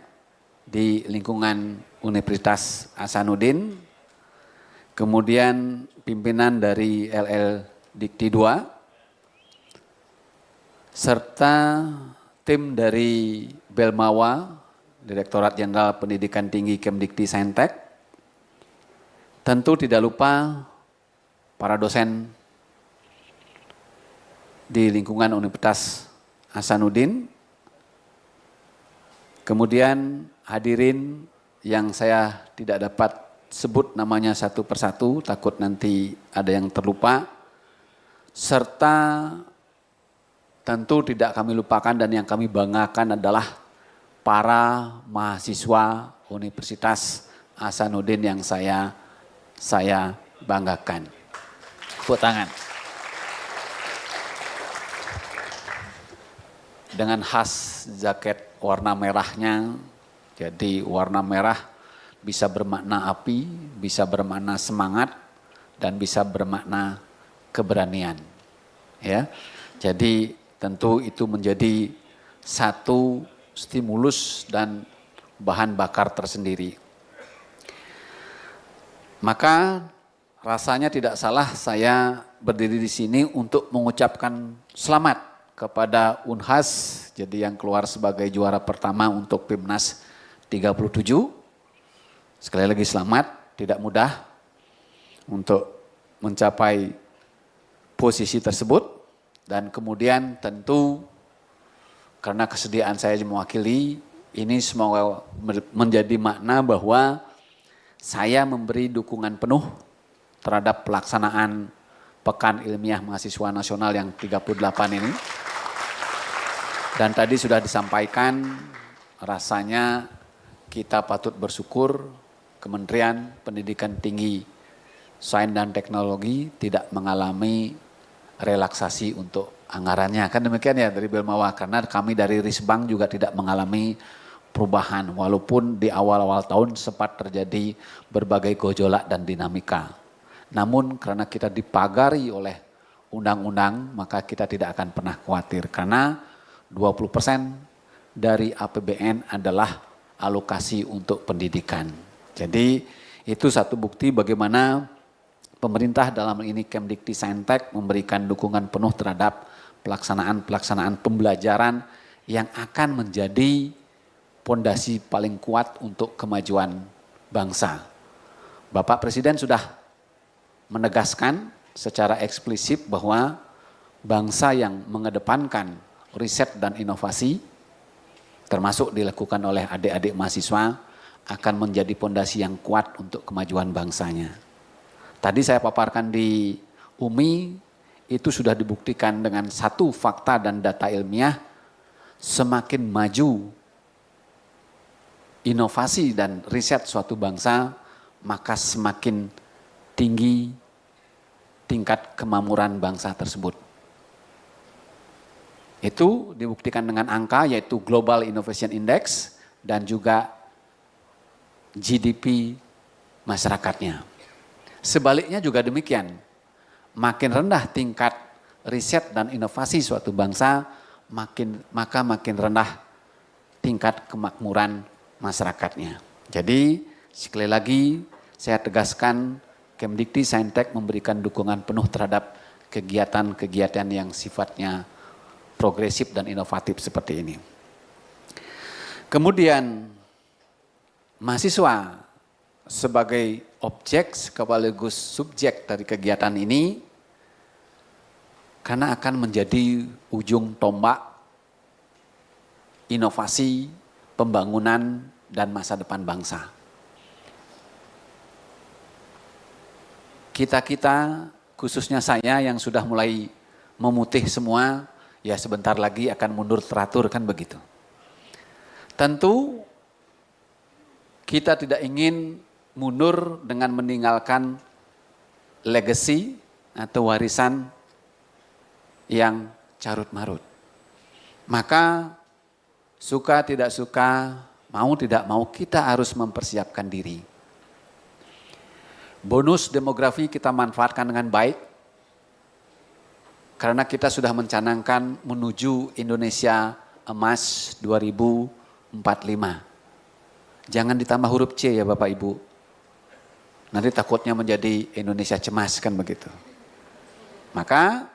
Speaker 9: di lingkungan Universitas Hasanuddin. Kemudian pimpinan dari LL Dikti 2 serta tim dari Belmawa, Direktorat Jenderal Pendidikan Tinggi Kemdikti Saintek. Tentu tidak lupa para dosen di lingkungan Universitas Hasanuddin. Kemudian hadirin yang saya tidak dapat sebut namanya satu persatu, takut nanti ada yang terlupa. Serta tentu tidak kami lupakan dan yang kami banggakan adalah para mahasiswa Universitas Hasanuddin yang saya banggakan. Tepuk tangan. Dengan khas jaket warna merahnya, jadi warna merah bisa bermakna api, bisa bermakna semangat, dan bisa bermakna keberanian. Ya, jadi tentu itu menjadi satu stimulus dan bahan bakar tersendiri. Maka rasanya tidak salah saya berdiri di sini untuk mengucapkan selamat kepada Unhas, jadi yang keluar sebagai juara pertama untuk Pimnas 37. Sekali lagi selamat, tidak mudah untuk mencapai posisi tersebut. Dan kemudian tentu karena kesediaan saya mewakili, ini semoga menjadi makna bahwa saya memberi dukungan penuh terhadap pelaksanaan Pekan Ilmiah Mahasiswa Nasional yang 38 ini. Dan tadi sudah disampaikan, rasanya kita patut bersyukur Kementerian Pendidikan Tinggi, Sains dan Teknologi tidak mengalami relaksasi untuk anggarannya. Kan demikian ya dari Belmawa, karena kami dari Risbang juga tidak mengalami perubahan. Walaupun di awal-awal tahun sempat terjadi berbagai gejolak dan dinamika. Namun karena kita dipagari oleh undang-undang, maka kita tidak akan pernah khawatir. Karena 20% dari APBN adalah alokasi untuk pendidikan. Jadi itu satu bukti bagaimana pemerintah dalam ini Kemdikti Saintek memberikan dukungan penuh terhadap pelaksanaan pembelajaran yang akan menjadi pondasi paling kuat untuk kemajuan bangsa. Bapak Presiden sudah menegaskan secara eksplisit bahwa bangsa yang mengedepankan riset dan inovasi, termasuk dilakukan oleh adik-adik mahasiswa, akan menjadi pondasi yang kuat untuk kemajuan bangsanya. Tadi saya paparkan di UMI, itu sudah dibuktikan dengan satu fakta dan data ilmiah, semakin maju inovasi dan riset suatu bangsa, maka semakin tinggi tingkat kemakmuran bangsa tersebut. Itu dibuktikan dengan angka yaitu Global Innovation Index dan juga GDP masyarakatnya. Sebaliknya juga demikian. Makin rendah tingkat riset dan inovasi suatu bangsa, maka makin rendah tingkat kemakmuran masyarakatnya. Jadi sekali lagi saya tegaskan Kemdikti Saintek memberikan dukungan penuh terhadap kegiatan-kegiatan yang sifatnya progresif dan inovatif seperti ini. Kemudian mahasiswa sebagai objek sekaligus subjek dari kegiatan ini karena akan menjadi ujung tombak inovasi, pembangunan, dan masa depan bangsa. Kita-kita, khususnya saya yang sudah mulai memutih semua, ya sebentar lagi akan mundur teratur, kan begitu. Tentu kita tidak ingin mundur dengan meninggalkan legacy atau warisan yang carut marut. Maka suka tidak suka, mau tidak mau kita harus mempersiapkan diri. Bonus demografi kita manfaatkan dengan baik karena kita sudah mencanangkan menuju Indonesia Emas 2045. Jangan ditambah huruf C ya Bapak Ibu. Nanti takutnya menjadi Indonesia cemas, kan begitu. Maka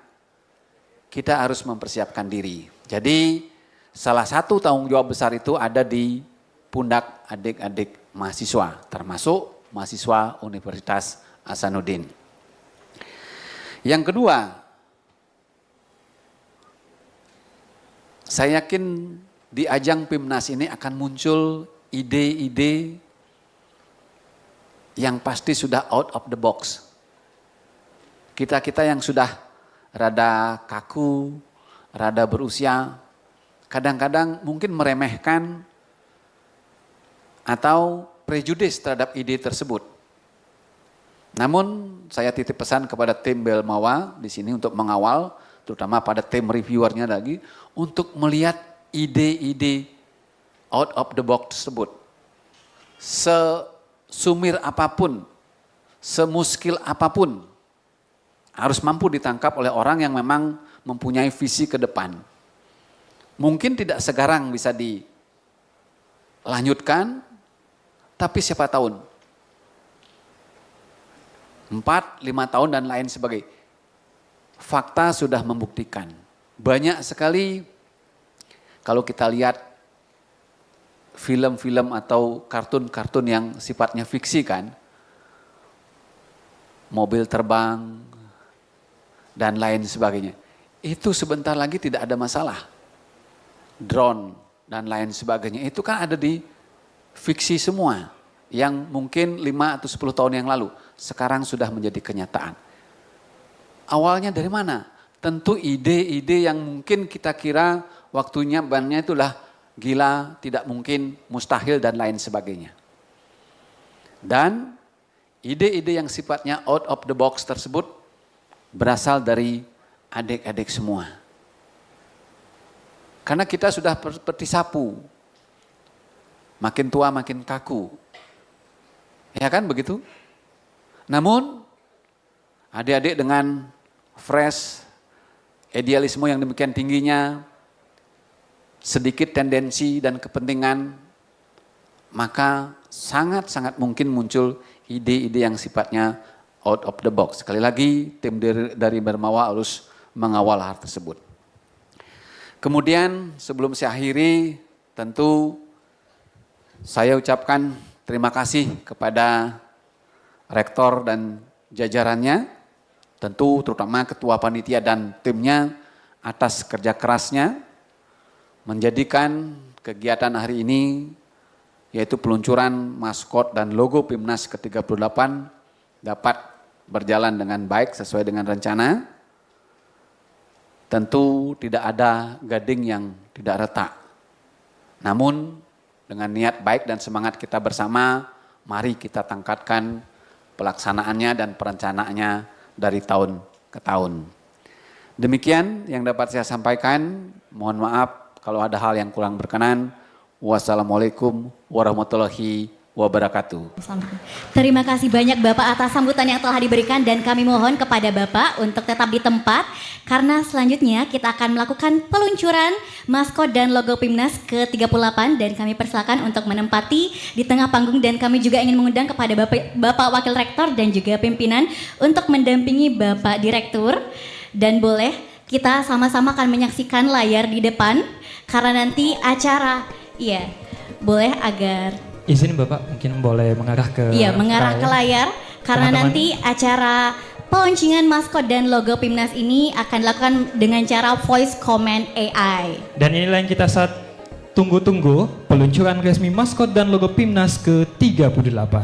Speaker 9: kita harus mempersiapkan diri. Jadi salah satu tanggung jawab besar itu ada di pundak adik-adik mahasiswa, termasuk mahasiswa Universitas Hasanuddin. Yang kedua, saya yakin di ajang PIMNAS ini akan muncul ide-ide yang pasti sudah out of the box. Kita-kita yang sudah rada kaku, rada berusia, kadang-kadang mungkin meremehkan atau prejudis terhadap ide tersebut. Namun saya titip pesan kepada tim Belmawa di sini untuk mengawal, terutama pada tim reviewernya lagi, untuk melihat ide-ide out of the box tersebut. Sesumir apapun, semuskil apapun, harus mampu ditangkap oleh orang yang memang mempunyai visi ke depan. Mungkin tidak sekarang bisa dilanjutkan, tapi siapa tahun? 4, 5 tahun dan lain sebagainya. Fakta sudah membuktikan. Banyak sekali kalau kita lihat film-film atau kartun-kartun yang sifatnya fiksi kan. Mobil terbang dan lain sebagainya. Itu sebentar lagi tidak ada masalah. Drone dan lain sebagainya. Itu kan ada di fiksi semua yang mungkin 5 atau 10 tahun yang lalu sekarang sudah menjadi kenyataan. Awalnya dari mana? Tentu ide-ide yang mungkin kita kira waktunya banyak itulah gila, tidak mungkin, mustahil dan lain sebagainya. Dan ide-ide yang sifatnya out of the box tersebut berasal dari adik-adik semua. Karena kita sudah seperti sapu. Makin tua makin kaku. Ya kan begitu? Namun adik-adik dengan fresh, idealisme yang demikian tingginya, sedikit tendensi dan kepentingan, maka sangat-sangat mungkin muncul ide-ide yang sifatnya out of the box. Sekali lagi tim dari Bermawa harus mengawal hal tersebut. Kemudian sebelum saya akhiri, tentu saya ucapkan terima kasih kepada rektor dan jajarannya, tentu terutama ketua panitia dan timnya atas kerja kerasnya menjadikan kegiatan hari ini yaitu peluncuran maskot dan logo PIMNAS ke-38 dapat berjalan dengan baik sesuai dengan rencana. Tentu tidak ada gading yang tidak retak. Namun dengan niat baik dan semangat kita bersama, mari kita tingkatkan pelaksanaannya dan perencanaannya dari tahun ke tahun. Demikian yang dapat saya sampaikan. Mohon maaf kalau ada hal yang kurang berkenan. Wassalamualaikum warahmatullahi wabarakatuh.
Speaker 1: Terima kasih banyak Bapak atas sambutan yang telah diberikan dan kami mohon kepada Bapak untuk tetap di tempat karena selanjutnya kita akan melakukan peluncuran maskot dan logo PIMNAS ke-38 dan kami persilakan untuk menempati di tengah panggung dan kami juga ingin mengundang kepada Bapak Wakil Rektor dan juga pimpinan untuk mendampingi Bapak Direktur dan boleh kita sama-sama akan menyaksikan layar di depan karena nanti acara, iya boleh agar
Speaker 3: Izin Bapak mungkin boleh mengarah ke
Speaker 1: mengarah ke layar karena
Speaker 3: Teman-teman.
Speaker 1: nanti acara Pelauncingan maskot dan logo Pimnas ini akan dilakukan dengan cara voice command AI.
Speaker 3: Dan inilah yang kita saat tunggu-tunggu, peluncuran resmi maskot dan logo Pimnas ke-38.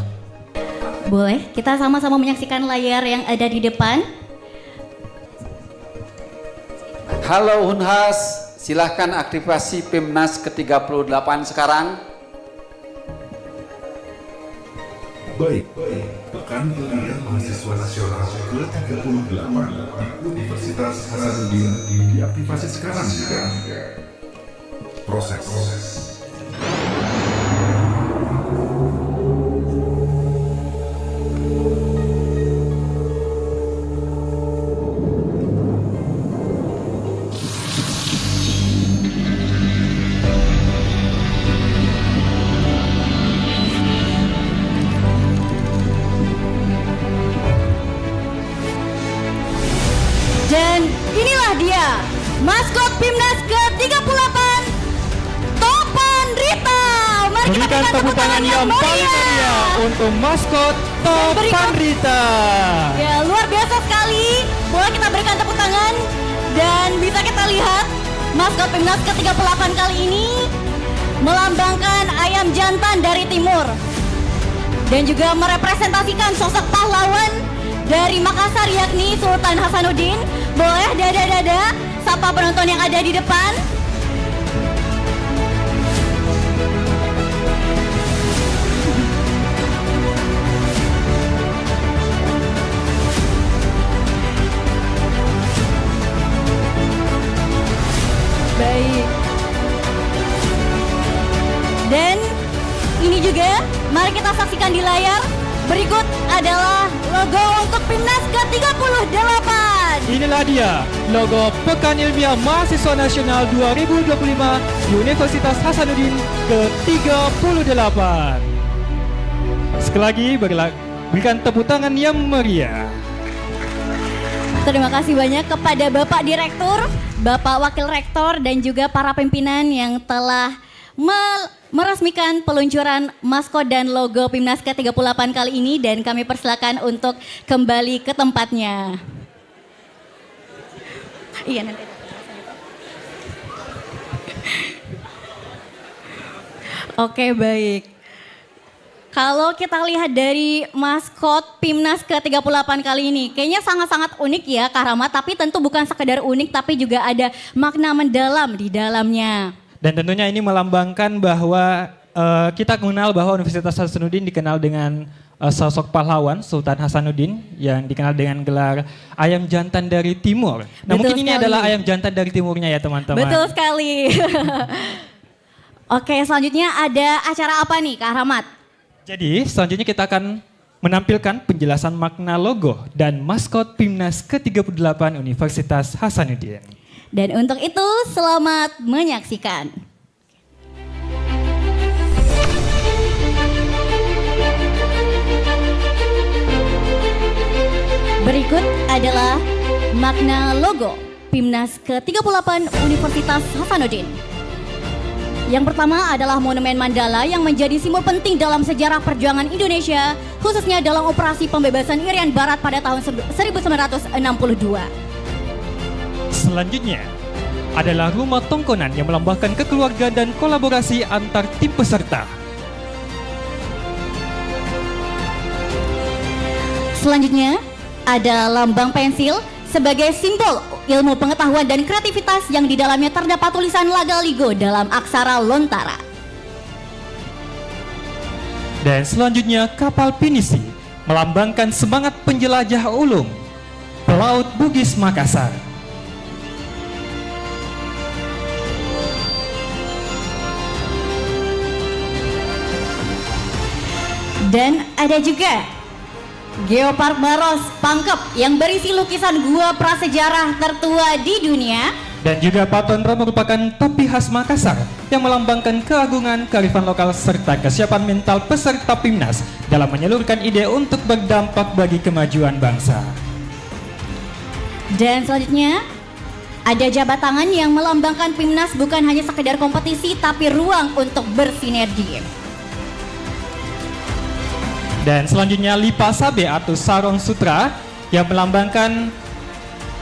Speaker 1: Boleh kita sama-sama menyaksikan layar yang ada di depan.
Speaker 9: Halo Unhas, silahkan aktivasi Pimnas ke-38 sekarang.
Speaker 10: Baik, Pekan Ilmiah Mahasiswa Nasional ke-38 Universitas Hasanuddin diaktifasi sekarang juga. Proses.
Speaker 1: Dan inilah dia, maskot Pimnas ke-38, Topan Rita. Mari kita
Speaker 3: Berikan tepuk tangan yang paling meriah untuk maskot Topan Rita.
Speaker 1: Ya, luar biasa sekali. Boleh kita berikan tepuk tangan. Dan bisa kita lihat, maskot Pimnas ke-38 kali ini melambangkan ayam jantan dari timur. Dan juga merepresentasikan sosok pahlawan dari Makassar yakni Sultan Hasanuddin. Boleh dada-dada sapa penonton yang ada di depan. Baik. Dan ini juga mari kita saksikan di layar. Berikut adalah logo untuk Pimnas ke-38.
Speaker 3: Inilah dia, logo Pekan Ilmiah Mahasiswa Nasional 2025 Universitas Hasanuddin ke-38. Sekali lagi, berikan tepuk tangan yang meriah.
Speaker 1: Terima kasih banyak kepada Bapak Direktur, Bapak Wakil Rektor, dan juga para pimpinan yang telah meresmikan peluncuran maskot dan logo Pimnas ke-38 kali ini, dan kami persilakan untuk kembali ke tempatnya. Iya nanti. Oke, baik. Kalau kita lihat dari maskot Pimnas ke-38 kali ini, kayaknya sangat-sangat unik ya Kak Rahmat, tapi tentu bukan sekedar unik, tapi juga ada makna mendalam di dalamnya.
Speaker 3: Dan tentunya ini melambangkan bahwa kita mengenal bahwa Universitas Hasanuddin dikenal dengan sosok pahlawan Sultan Hasanuddin yang dikenal dengan gelar ayam jantan dari timur. Nah,
Speaker 1: Betul
Speaker 3: mungkin ini
Speaker 1: sekali.
Speaker 3: adalah ayam jantan dari timurnya ya teman-teman.
Speaker 1: Betul sekali. Oke, selanjutnya ada acara apa nih Kak Rahmat?
Speaker 3: Jadi selanjutnya kita akan menampilkan penjelasan makna logo dan maskot Pimnas ke-38 Universitas Hasanuddin.
Speaker 1: Dan untuk itu selamat menyaksikan. Berikut adalah makna logo Pimnas ke-38 Universitas Hasanuddin. Yang pertama adalah Monumen Mandala yang menjadi simbol penting dalam sejarah perjuangan Indonesia, khususnya dalam operasi pembebasan Irian Barat pada tahun 1962.
Speaker 3: Selanjutnya adalah Rumah Tongkonan yang melambangkan kekeluargaan dan kolaborasi antar tim peserta.
Speaker 1: Selanjutnya ada lambang pensil sebagai simbol ilmu pengetahuan dan kreativitas yang di dalamnya terdapat tulisan Lagaligo dalam aksara Lontara.
Speaker 3: Dan selanjutnya kapal pinisi melambangkan semangat penjelajah ulung Pelaut Bugis Makassar.
Speaker 1: Dan ada juga Geopark Baros Pangkep yang berisi lukisan gua prasejarah tertua di dunia.
Speaker 3: Dan juga Patondra merupakan topi khas Makassar yang melambangkan keagungan, kearifan lokal serta kesiapan mental peserta Pimnas dalam menyalurkan ide untuk berdampak bagi kemajuan bangsa.
Speaker 1: Dan selanjutnya ada jabat tangan yang melambangkan Pimnas bukan hanya sekedar kompetisi tapi ruang untuk bersinergi.
Speaker 3: Dan selanjutnya Lipa Sabe atau Sarong Sutra yang melambangkan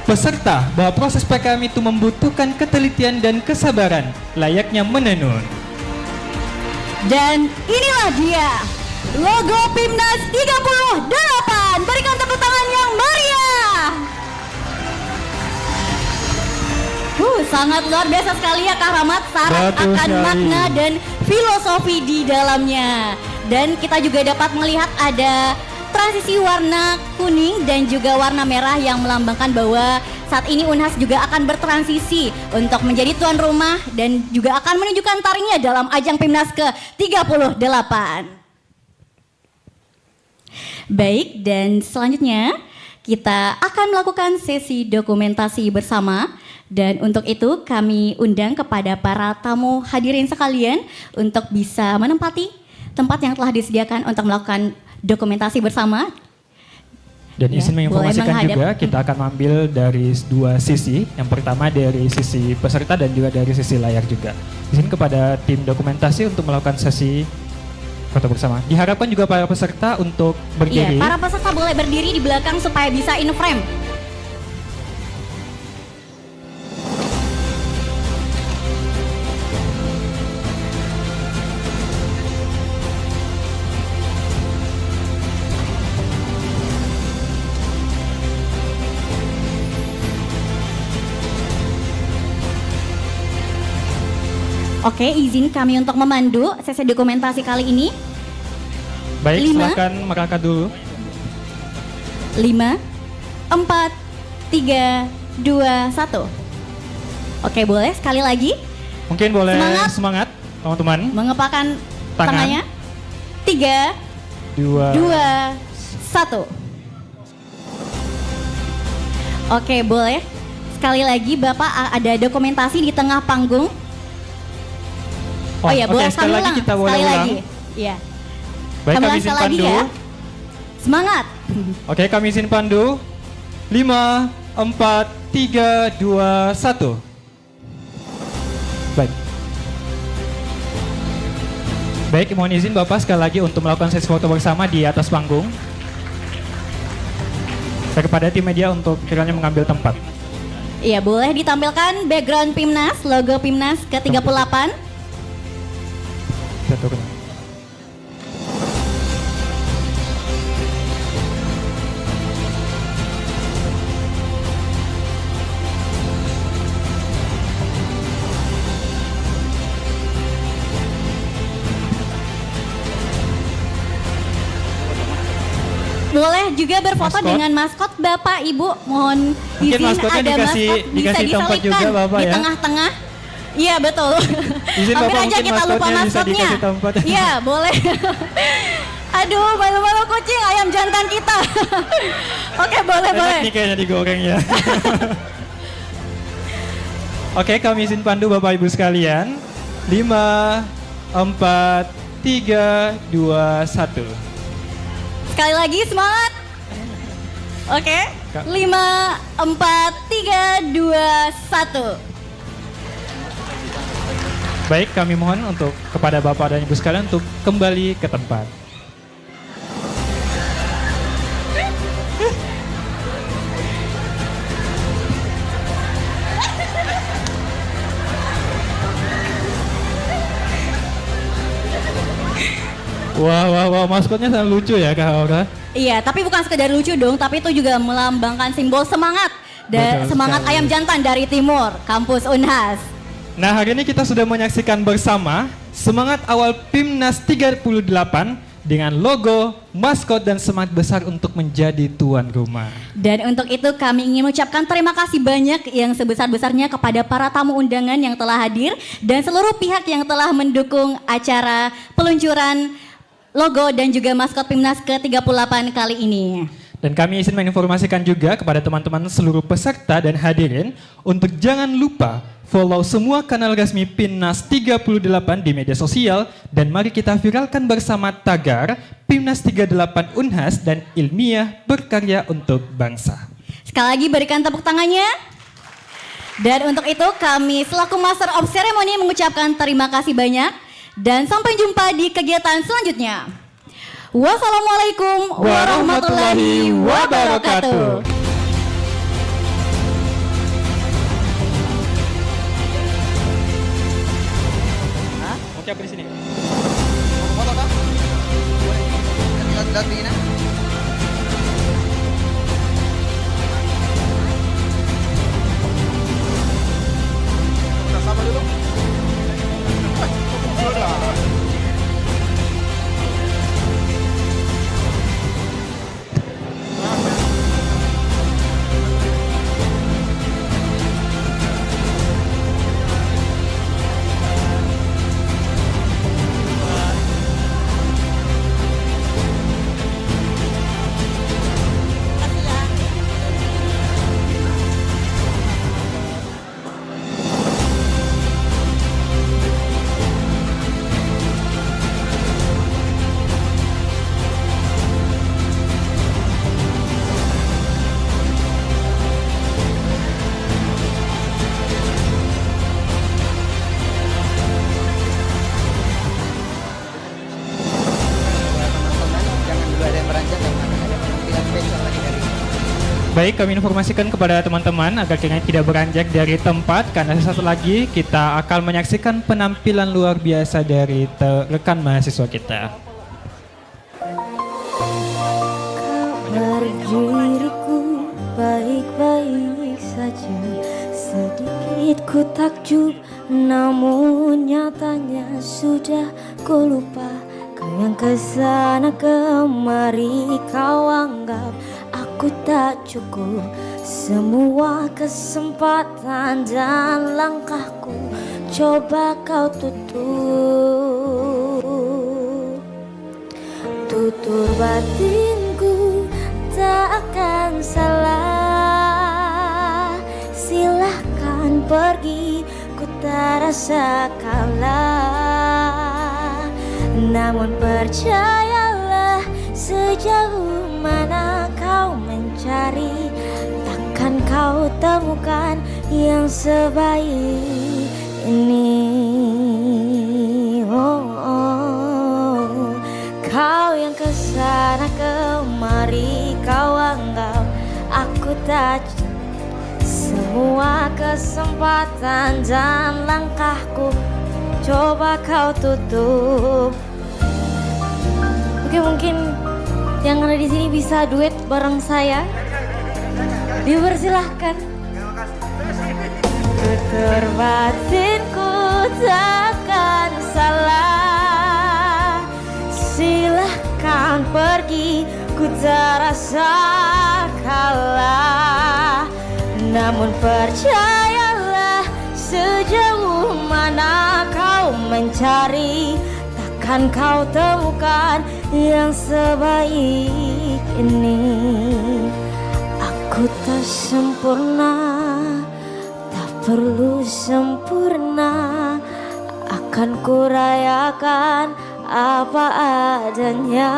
Speaker 3: peserta bahwa proses PKM itu membutuhkan ketelitian dan kesabaran layaknya menenun.
Speaker 1: Dan inilah dia, logo Pimnas 38. Berikan tepuk tangan yang meriah. Sangat luar biasa sekali ya Kak Rahmat, syarat
Speaker 3: Betul
Speaker 1: akan
Speaker 3: sekali.
Speaker 1: makna dan filosofi di dalamnya. Dan kita juga dapat melihat ada transisi warna kuning dan juga warna merah yang melambangkan bahwa saat ini Unhas juga akan bertransisi untuk menjadi tuan rumah dan juga akan menunjukkan taringnya dalam ajang Pimnas ke-38. Baik, dan selanjutnya kita akan melakukan sesi dokumentasi bersama. Dan untuk itu kami undang kepada para tamu hadirin sekalian untuk bisa menempati tempat yang telah disediakan untuk melakukan dokumentasi bersama.
Speaker 3: Dan izin
Speaker 1: Ya,
Speaker 3: menginformasikan
Speaker 1: boleh menghadap.
Speaker 3: juga kita akan mengambil dari dua sisi. Yang pertama dari sisi peserta dan juga dari sisi layar juga. Izin kepada tim dokumentasi untuk melakukan sesi foto bersama. Diharapkan juga para peserta untuk berdiri.
Speaker 1: Iya, para peserta boleh berdiri di belakang supaya bisa in frame. Oke, izin kami untuk memandu sesi dokumentasi kali ini.
Speaker 3: Baik,
Speaker 1: 5.
Speaker 3: silakan merangkak dulu.
Speaker 1: 5, 4, 3, 2, 1. Oke, boleh sekali lagi
Speaker 3: Mungkin boleh
Speaker 1: Semangat.
Speaker 3: semangat teman-teman.
Speaker 1: mengepakkan
Speaker 3: Tangan.
Speaker 1: tangannya. 3,
Speaker 3: 2.
Speaker 1: 2, 1. Oke, boleh. Sekali lagi Bapak ada dokumentasi di tengah panggung. Oh ya,
Speaker 3: oke,
Speaker 1: boleh
Speaker 3: sekali
Speaker 1: kami
Speaker 3: lagi
Speaker 1: ulang.
Speaker 3: kita boleh
Speaker 1: Sekali
Speaker 3: ulang.
Speaker 1: lagi. Iya.
Speaker 3: Baik,
Speaker 1: Kami
Speaker 3: kami
Speaker 1: ulang
Speaker 3: izin
Speaker 1: sekali lagi
Speaker 3: pandu.
Speaker 1: ya. Semangat.
Speaker 3: Oke, kami izin pandu. 5, 4, 3, 2, 1. Baik. Baik, mohon izin Bapak sekali lagi untuk melakukan sesi foto bersama di atas panggung. Saya kepada tim media untuk kiranya mengambil tempat.
Speaker 1: Iya, boleh ditampilkan background Pimnas, logo Pimnas ke-38.
Speaker 3: Kita turun.
Speaker 1: Boleh juga berfoto
Speaker 3: Maskot.
Speaker 1: dengan maskot Bapak Ibu. Mohon
Speaker 3: Mungkin
Speaker 1: izin
Speaker 3: maskotnya
Speaker 1: ada
Speaker 3: dikasih-
Speaker 1: maskot bisa
Speaker 3: dikasih tempat
Speaker 1: diselipkan
Speaker 3: juga, Bapak,
Speaker 1: di
Speaker 3: ya.
Speaker 1: tengah-tengah. Iya betul.
Speaker 3: Izin
Speaker 1: Hampir
Speaker 3: Bapak,
Speaker 1: aja
Speaker 3: mungkin
Speaker 1: kita lupa
Speaker 3: maskotnya bisa
Speaker 1: maskotnya.
Speaker 3: dikasih tempat.
Speaker 1: Iya boleh. Aduh, malu-malu kucing ayam jantan kita. Oke, boleh.
Speaker 3: Enak nih kayaknya digoreng ya. Oke, kami izin pandu Bapak Ibu sekalian. 5, 4, 3, 2, 1.
Speaker 1: Sekali lagi semangat. Oke.
Speaker 3: Kak.
Speaker 1: 5, 4, 3, 2, 1.
Speaker 3: Baik, kami mohon untuk kepada Bapak dan Ibu sekalian untuk kembali ke tempat. Wah, maskotnya sangat lucu ya Kak Aura.
Speaker 1: Iya, tapi bukan sekedar lucu dong, tapi itu juga melambangkan simbol semangat.
Speaker 3: Betul
Speaker 1: Semangat
Speaker 3: sekali.
Speaker 1: ayam jantan dari timur, kampus Unhas.
Speaker 3: Nah, hari ini kita sudah menyaksikan bersama semangat awal Pimnas 38 dengan logo, maskot, dan semangat besar untuk menjadi tuan rumah.
Speaker 1: Dan untuk itu kami ingin mengucapkan terima kasih banyak yang sebesar-besarnya kepada para tamu undangan yang telah hadir dan seluruh pihak yang telah mendukung acara peluncuran logo dan juga maskot Pimnas ke-38 kali ini.
Speaker 3: Dan kami izin menginformasikan juga kepada teman-teman seluruh peserta dan hadirin untuk jangan lupa follow semua kanal resmi Pimnas 38 di media sosial dan mari kita viralkan bersama tagar Pimnas 38 Unhas dan ilmiah berkarya untuk bangsa.
Speaker 1: Sekali lagi berikan tepuk tangannya. Dan untuk itu kami selaku Master of Ceremony mengucapkan terima kasih banyak dan sampai jumpa di kegiatan selanjutnya. Wassalamualaikum warahmatullahi wabarakatuh.
Speaker 3: Oke, di sini.
Speaker 5: Foto kah? Lihat begini. Sama dulu.
Speaker 3: Baik, kami informasikan kepada teman-teman agar kalian tidak beranjak dari tempat karena sesaat lagi kita akan menyaksikan penampilan luar biasa dari rekan mahasiswa kita.
Speaker 2: Kabar diriku baik-baik saja, sedikit ku takjub namun nyatanya sudah ku lupa. Kau yang kesana kemari kau anggap aku tak cukup. Semua kesempatan dan langkahku coba kau tutur batinku tak akan salah. Silahkan pergi, ku tak rasa kalah. Namun percayalah, sejauh mana kau mencari, takkan kau temukan yang sebaik ini. Kau yang kesana kemari kau anggap aku tak. Semua kesempatan dan langkahku coba kau tutup. Oke, mungkin yang ada di sini bisa duet bareng saya. Dipersilahkan. Tutur batinku takkan salah. Silahkan pergi, ku tak rasa kalah. Namun percayalah, sejauh mana kau mencari, takkan kau temukan yang sebaik ini. Aku tak sempurna, tak perlu sempurna. Akan ku rayakan apa adanya.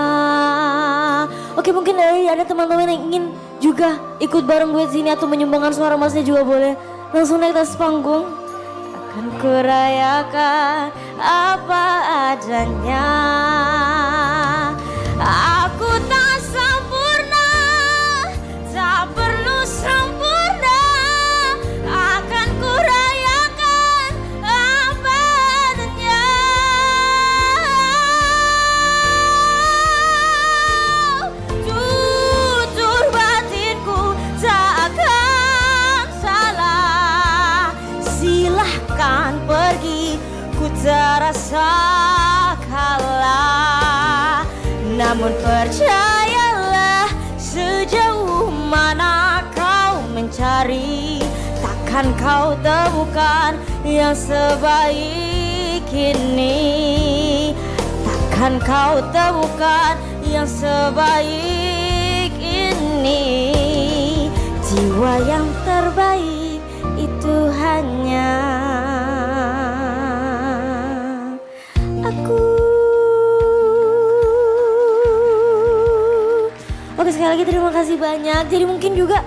Speaker 2: Oke, mungkin ada teman-teman yang ingin juga ikut bareng duet sini atau menyumbangkan suara emasnya juga boleh. Langsung naik atas panggung. Akan ku rayakan apa adanya. Aku tak sempurna, tak perlu sempurna. Akan ku rayakan apa adanya. Tutur batinku takkan salah. Silahkan pergi, ku tak rasa kalah. Namun percayalah, sejauh mana kau mencari, takkan kau temukan yang sebaik ini. Takkan kau temukan yang sebaik ini. Jiwa yang terbaik itu hanya aku. Oke, sekali lagi terima kasih banyak. Jadi mungkin juga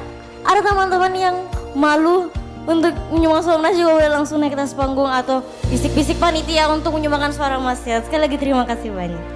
Speaker 2: ada teman-teman yang malu untuk menyumbang suara emas juga boleh langsung naik ke atas panggung atau bisik-bisik panitia untuk menyumbangkan suara emas ya. Sekali lagi terima kasih banyak.